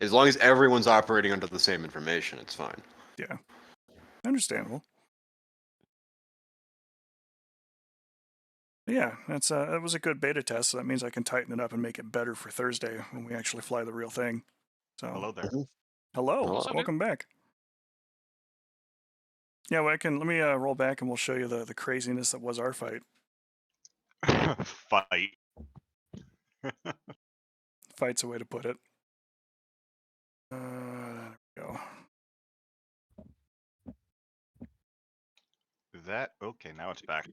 As long as everyone's operating under the same information, it's fine. Yeah, understandable. Yeah, that was a good beta test, so that means I can tighten it up and make it better for Thursday when we actually fly the real thing. So Hello there. Hello, welcome back. Yeah, well, let me roll back and we'll show you the craziness that was our fight. Fight. Fight's a way to put it. There we go. Okay, now it's back.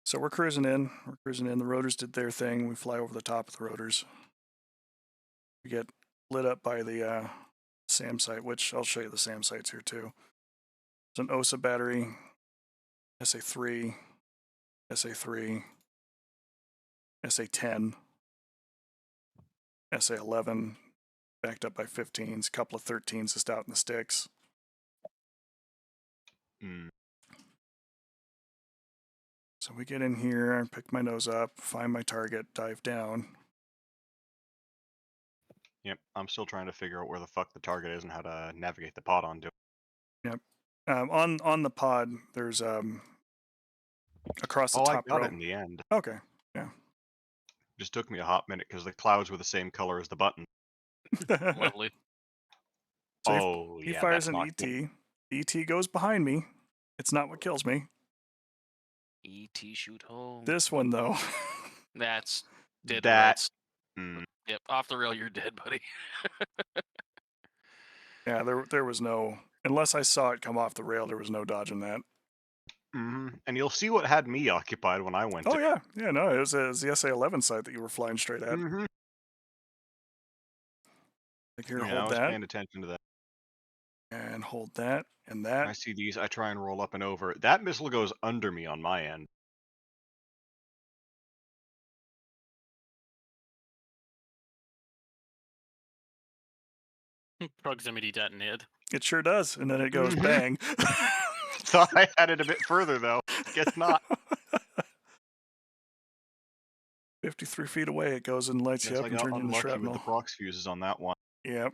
So we're cruising in. The rotors did their thing. We fly over the top of the rotors. We get lit up by the SAM site, which I'll show you the SAM sites here too. It's an OSA battery, SA3, SA3, SA10, SA11, backed up by 15s, a couple of 13s just out in the sticks. So we get in here, pick my nose up, find my target, dive down. Yep, I'm still trying to figure out where the fuck the target is and how to navigate the pod onto it. Yep. On the pod, there's across the top I got row. it in the end. Okay. Yeah. Just took me a hot minute because the clouds were the same color as the button. Lovely. So he fires an ET. The ET goes behind me. It's not what kills me. ET shoot home. This one though. That's dead. Yep, off the rail, you're dead, buddy. Yeah, there was no, unless I saw it come off the rail, there was no dodging that. And you'll see what had me occupied when I went. Oh yeah, no, it was the SA11 site that you were flying straight at. Like here, I hold was that. paying attention to that. And hold that and that. I see these. I try and roll up and over. That missile goes under me on my end. Proximity detonated. It sure does, and then it goes bang. Thought I had it a bit further though. Guess not. 53 feet away, it goes and lights Guess you up I and got turns you into unlucky with shrapnel. the prox fuses on that one. Yep.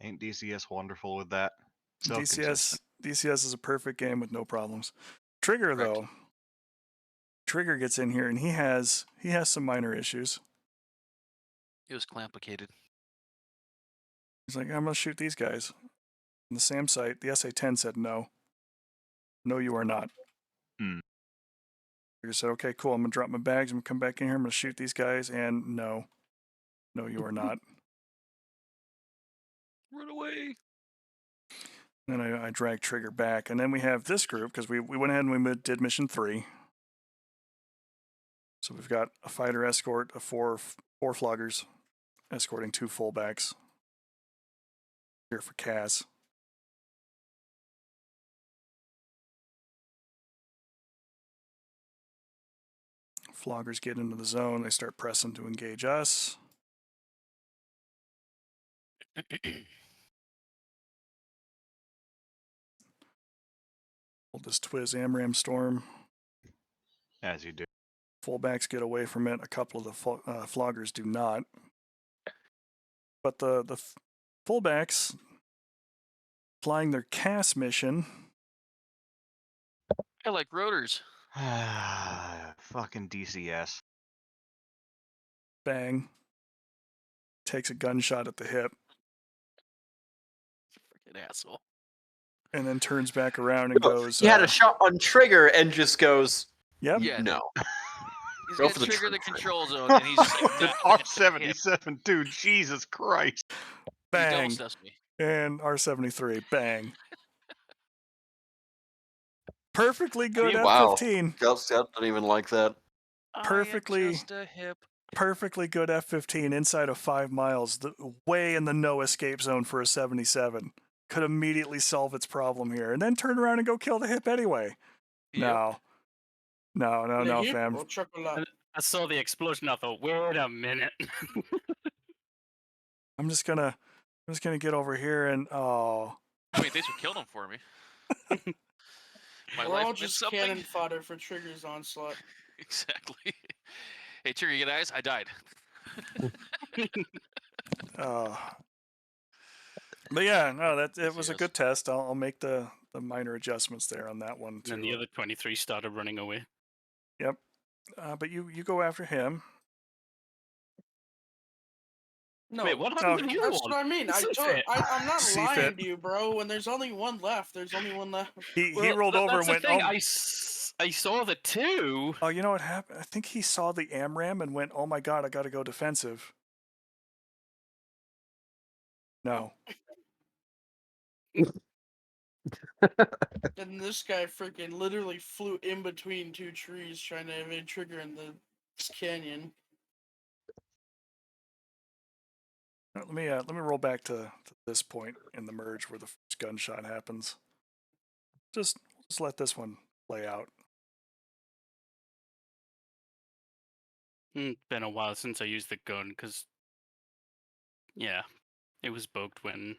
Ain't DCS wonderful with that? So consistent. DCS is a perfect game with no problems. Trigger Correct. though. Trigger gets in here and he has some minor issues. It was complicated. He's like, I'm gonna shoot these guys. And the SAM site, the SA-10 said no. No, you are not. Hmm. Trigger said, okay, cool. I'm gonna drop my bags. I'm gonna come back in here. I'm gonna shoot these guys. And no, you are not. Run away. Then I drag Trigger back, and then we have this group because we went ahead and we did mission 3. So we've got a fighter escort of four floggers escorting 2 fullbacks here for Cass. Floggers get into the zone. They start pressing to engage us. Hold this Twiz AMRAAM storm. As you do. Fullbacks get away from it. A couple of the floggers do not. But the fullbacks flying their Cass mission. I like rotors. Fucking DCS. Bang. Takes a gunshot at the hip. Freaking asshole. And then turns back around and goes. He had a shot on Trigger and just goes, Yep. Yeah. no. He's Go got for the trigger the trigger. control zone, and he's just like, The nah, R77, dude, Jesus Christ. He double Bang. steps me. And R73. Bang. Perfectly good Wow. F-15. Scout didn't even like that. Perfectly- I am just a hip. Perfectly good F-15 inside of 5 miles. Way in the no escape zone for a 77. Could immediately solve its problem here. And then turn around and go kill the hip anyway. Yep. No, fam. Or chocolate. I saw the explosion. I thought, wait a minute. I'm just gonna get over here and I mean, thanks for killing him for me. My We're life all meant just something. cannon fodder for Trigger's onslaught. Exactly. Hey, Trigger, you guys, I died. But yeah, no, it was a Yes. good test. I'll make the minor adjustments there on that one And too. then the other 23 started running away. Yep. But you go after him. No, Wait, what happened to the other that's one? what I mean. It's I'm not See lying fit. to you, bro. When there's only one left, there's only one left. He Well, rolled over that's and went. the thing. Oh, I saw the 2. oh, you know what happened? I think he saw the AMRAAM and went, "Oh my god, I got to go defensive." No. And this guy freaking literally flew in between 2 trees trying to evade Trigger in the canyon. Let me roll back to this point in the merge where the first gunshot happens. Just let this one play out. It's been a while since I used the gun, because, yeah, it was bugged when,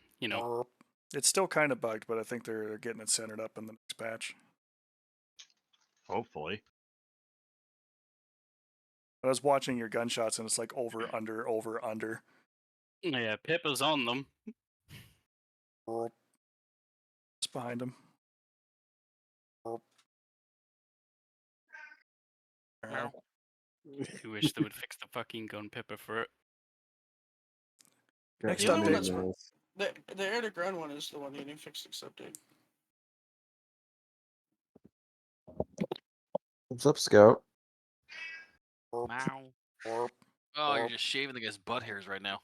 It's still kind of bugged, but I think they're getting it centered up in the next patch. Hopefully. I was watching your gunshots and it's like over, under. Yeah, Pippa's on them. Just behind him. No. I wish they would fix the fucking gun Pippa for it. Next The other one update. that's the air to ground one is the one getting fixed this update. What's up, Scout? Wow. Oh, you're just shaving the guy's butt hairs right now.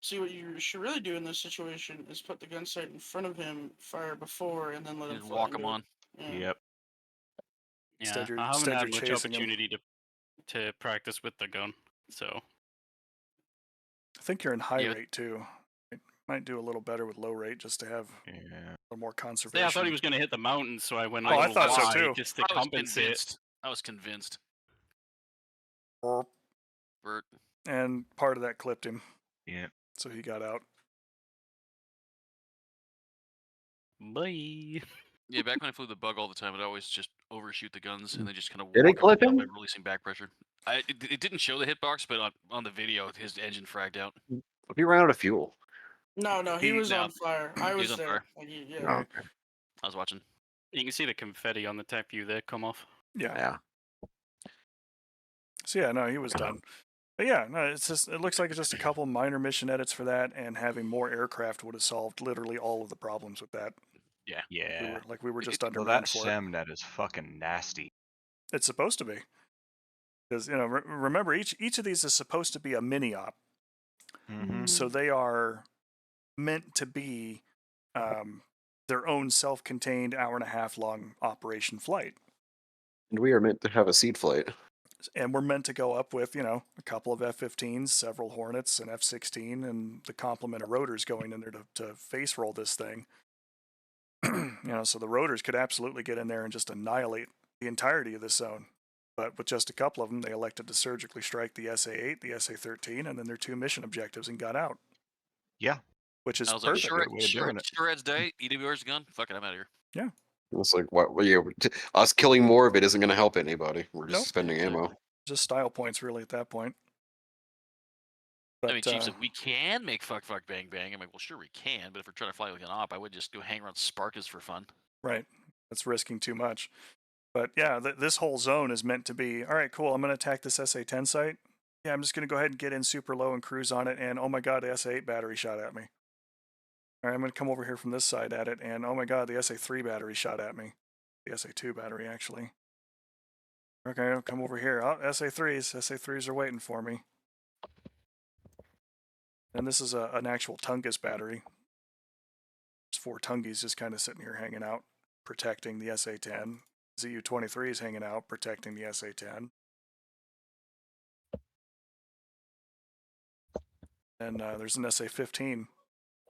See, what you should really do in this situation is put the gun sight in front of him, fire before, and then let him Just fly walk into him it. on. Yeah. Yep. Yeah, Instead you're- I haven't instead had you're much chasing 'em. opportunity to practice with the gun, so. I think you're in high Yeah. rate too. It might do a little better with low rate just to have Yeah. a little more conservation. Yeah, I thought he was going to hit the mountains, so I went Oh, a I little thought so wide too. just to I was compensate. convinced. I was convinced. Bert. And part of that clipped him, Yeah. so he got out. Bye. Yeah, back when I flew the bug all the time, it always just overshoot the guns and then just kind of Did it walk up clip down him? by releasing back pressure. It didn't show the hitbox, but on the video, his engine fragged out. He ran out of fuel. No, he was no, on fire. I he was was on there. fire. Like, yeah. Oh, okay. I was watching. You can see the confetti on the tech view there come off. Yeah. Yeah. So yeah, no, he was done. But yeah, no, it's just it looks like it's just a couple minor mission edits for that, and having more aircraft would have solved literally all of the problems with that. Yeah. Yeah. We were just So undermanned that for it. SEM net is fucking nasty. It's supposed to be, because remember each of these is supposed to be a mini op, Mm-hmm. so they are meant to be their own self-contained hour-and-a-half long operation flight. And we are meant to have a seed flight. And we're meant to go up with, a couple of F-15s, several Hornets, an F-16, and the complement of rotors going in there to face roll this thing. So the rotors could absolutely get in there and just annihilate the entirety of this zone. But with just a couple of them, they elected to surgically strike the SA-8, the SA-13, and then their 2 mission objectives and got out. Yeah. Which is I was like, perfect. sure, Ed's day. EWR's gun. Fuck it, I'm out of here. Yeah. It's like, what? Us killing more of it isn't going to help anybody. We're just Nope. spending ammo. Just style points, really, at that point. But, I mean, Chief said we can make fuck bang bang. I'm like, well, sure we can, but if we're trying to fly like an op, I would just go hang around Sparkas for fun. Right. That's risking too much. But yeah, this whole zone is meant to be, all right, cool, I'm going to attack this SA-10 site. Yeah, I'm just going to go ahead and get in super low and cruise on it, and oh my god, the SA-8 battery shot at me. All right, I'm going to come over here from this side at it, and oh my god, the SA-3 battery shot at me. The SA-2 battery, actually. Okay, I'll come over here. Oh, SA-3s are waiting for me. And this is an actual Tungus battery. There's 4 Tungies just kind of sitting here hanging out, protecting the SA-10. ZU-23 is hanging out, protecting the SA-10. And there's an SA-15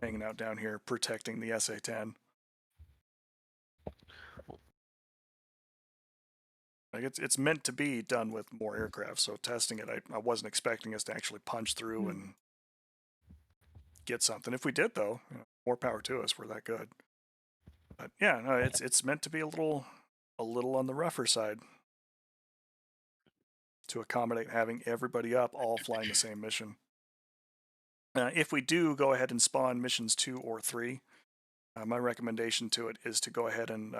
hanging out down here, protecting the SA-10. Like it's meant to be done with more aircraft, so testing it, I wasn't expecting us to actually punch through and get something. If we did, though, more power to us. We're that good. But yeah, no, it's meant to be a little on the rougher side to accommodate having everybody up, all flying the same mission. If we do go ahead and spawn missions 2 or 3, my recommendation to it is to go ahead and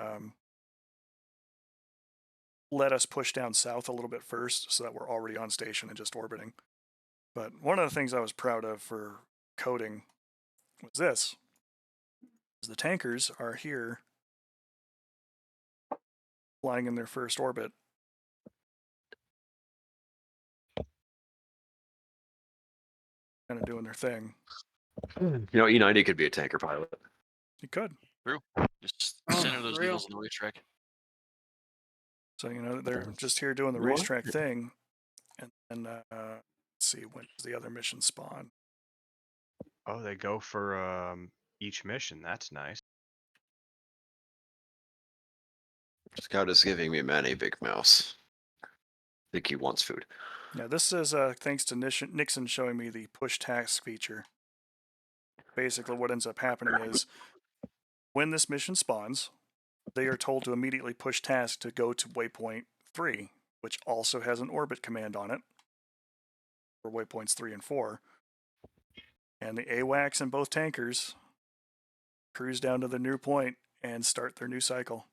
let us push down south a little bit first so that we're already on station and just orbiting. But one of the things I was proud of for coding was this. The tankers are here flying in their first orbit. Kind of doing their thing. E90 could be a tanker pilot. You could. True. Just center those needles on the racetrack. So, they're just here doing the racetrack thing. And let's see, when does the other mission spawn? Oh, they go for each mission. That's nice. Scout is giving me Manny Big Mouse. I think he wants food. Yeah, this is thanks to Nixon showing me the push task feature. Basically, what ends up happening is when this mission spawns, they are told to immediately push task to go to waypoint 3, which also has an orbit command on it for waypoints 3 and 4. And the AWACS and both tankers cruise down to the new point and start their new cycle.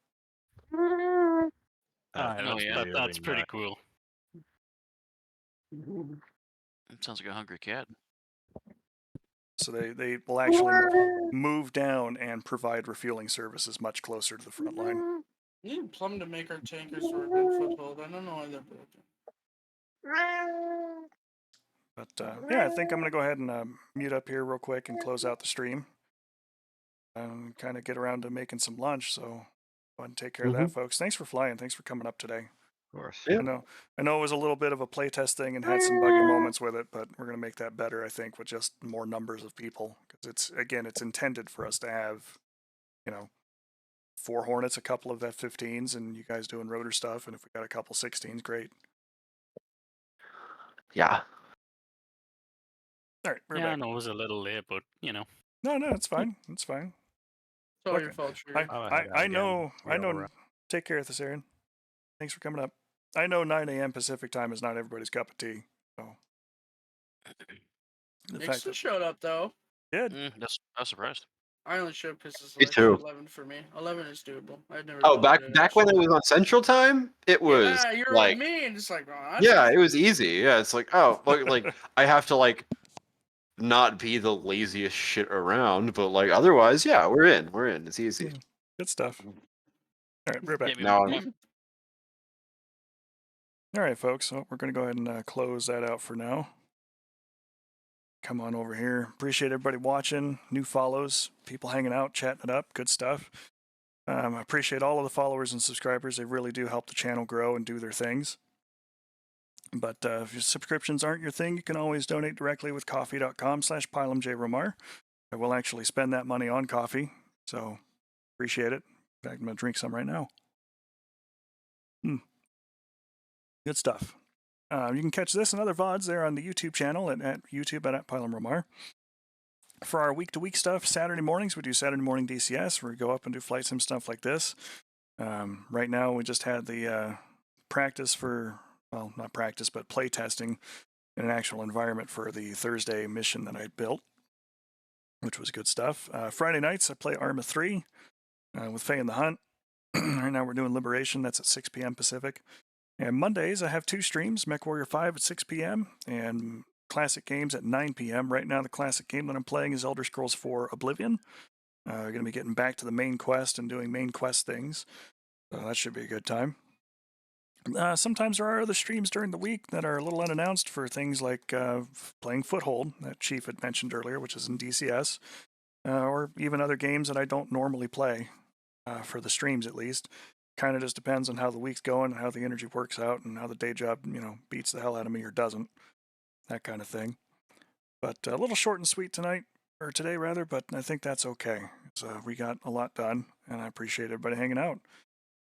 That's pretty cool. It sounds like a hungry cat. So they will actually move down and provide refueling services much closer to the front line. You need Plum to make our tankers for a good foothold. I don't know why they're broken. But yeah, I think I'm going to go ahead and mute up here real quick and close out the stream. Kind of get around to making some lunch, so go ahead and take care of that, folks. Thanks for flying. Thanks for coming up today. Of course. Yeah. I know it was a little bit of a playtest thing and had some buggy moments with it, but we're going to make that better, I think, with just more numbers of people. Because it's intended for us to have, 4 Hornets, a couple of F-15s, and you guys doing rotor stuff. And if we got a couple 16s, great. Yeah. All right, we're Yeah, back. I know it was a little late, but No, it's fine. It's fine. It's all your fault, Sherry. I know. Take care of this, Aaron. Thanks for coming up. I know 9 a.m. Pacific time is not everybody's cup of tea. So the fact Nixon that showed up though. did. I was surprised. I only showed because it's Me like too. 11 for me. 11 is doable. I'd never. Oh, been back good at back when it actually. was on Central Time, it was Yeah, you're like, with me, and just like, oh, that's yeah, easy. it was easy. Yeah, it's like, oh, like I have to like not be the laziest shit around, but like otherwise, yeah, we're in. We're in. It's easy. Good stuff. All right, we're back. Yeah, Now, All right, folks. So we're going to go ahead and close that out for now. Come on over here. Appreciate everybody watching, new follows, people hanging out, chatting it up. Good stuff. I appreciate all of the followers and subscribers. They really do help the channel grow and do their things. But if your subscriptions aren't your thing, you can always donate directly with coffee.com/PylamJRomar. I will actually spend that money on coffee, so appreciate it. In fact, I'm going to drink some right now. Good stuff. You can catch this and other VODs there on the YouTube channel at YouTube at PylamRomar. For our week-to-week stuff, Saturday mornings, we do Saturday morning DCS, where we go up and do flight sim stuff like this. Right now, we just had the practice for, well, not practice, but play testing in an actual environment for the Thursday mission that I built, which was good stuff. Friday nights, I play Arma 3 with Faye and the Hunt. Right now, we're doing Liberation. That's at 6 p.m. Pacific. And Mondays, I have 2 streams, Mech Warrior 5 at 6 p.m. and Classic Games at 9 p.m. Right now, the classic game that I'm playing is Elder Scrolls 4 Oblivion. We're going to be getting back to the main quest and doing main quest things. So that should be a good time. Sometimes there are other streams during the week that are a little unannounced for things like playing Foothold, that Chief had mentioned earlier, which is in DCS, or even other games that I don't normally play, for the streams at least. Kind of just depends on how the week's going, and how the energy works out, and how the day job, beats the hell out of me or doesn't. That kind of thing. But a little short and sweet tonight, or today rather, but I think that's okay. So we got a lot done, and I appreciate everybody hanging out.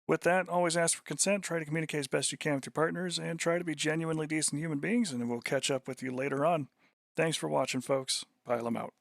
With that, always ask for consent, try to communicate as best you can with your partners, and try to be genuinely decent human beings, and we'll catch up with you later on. Thanks for watching, folks. Pyle 'em out.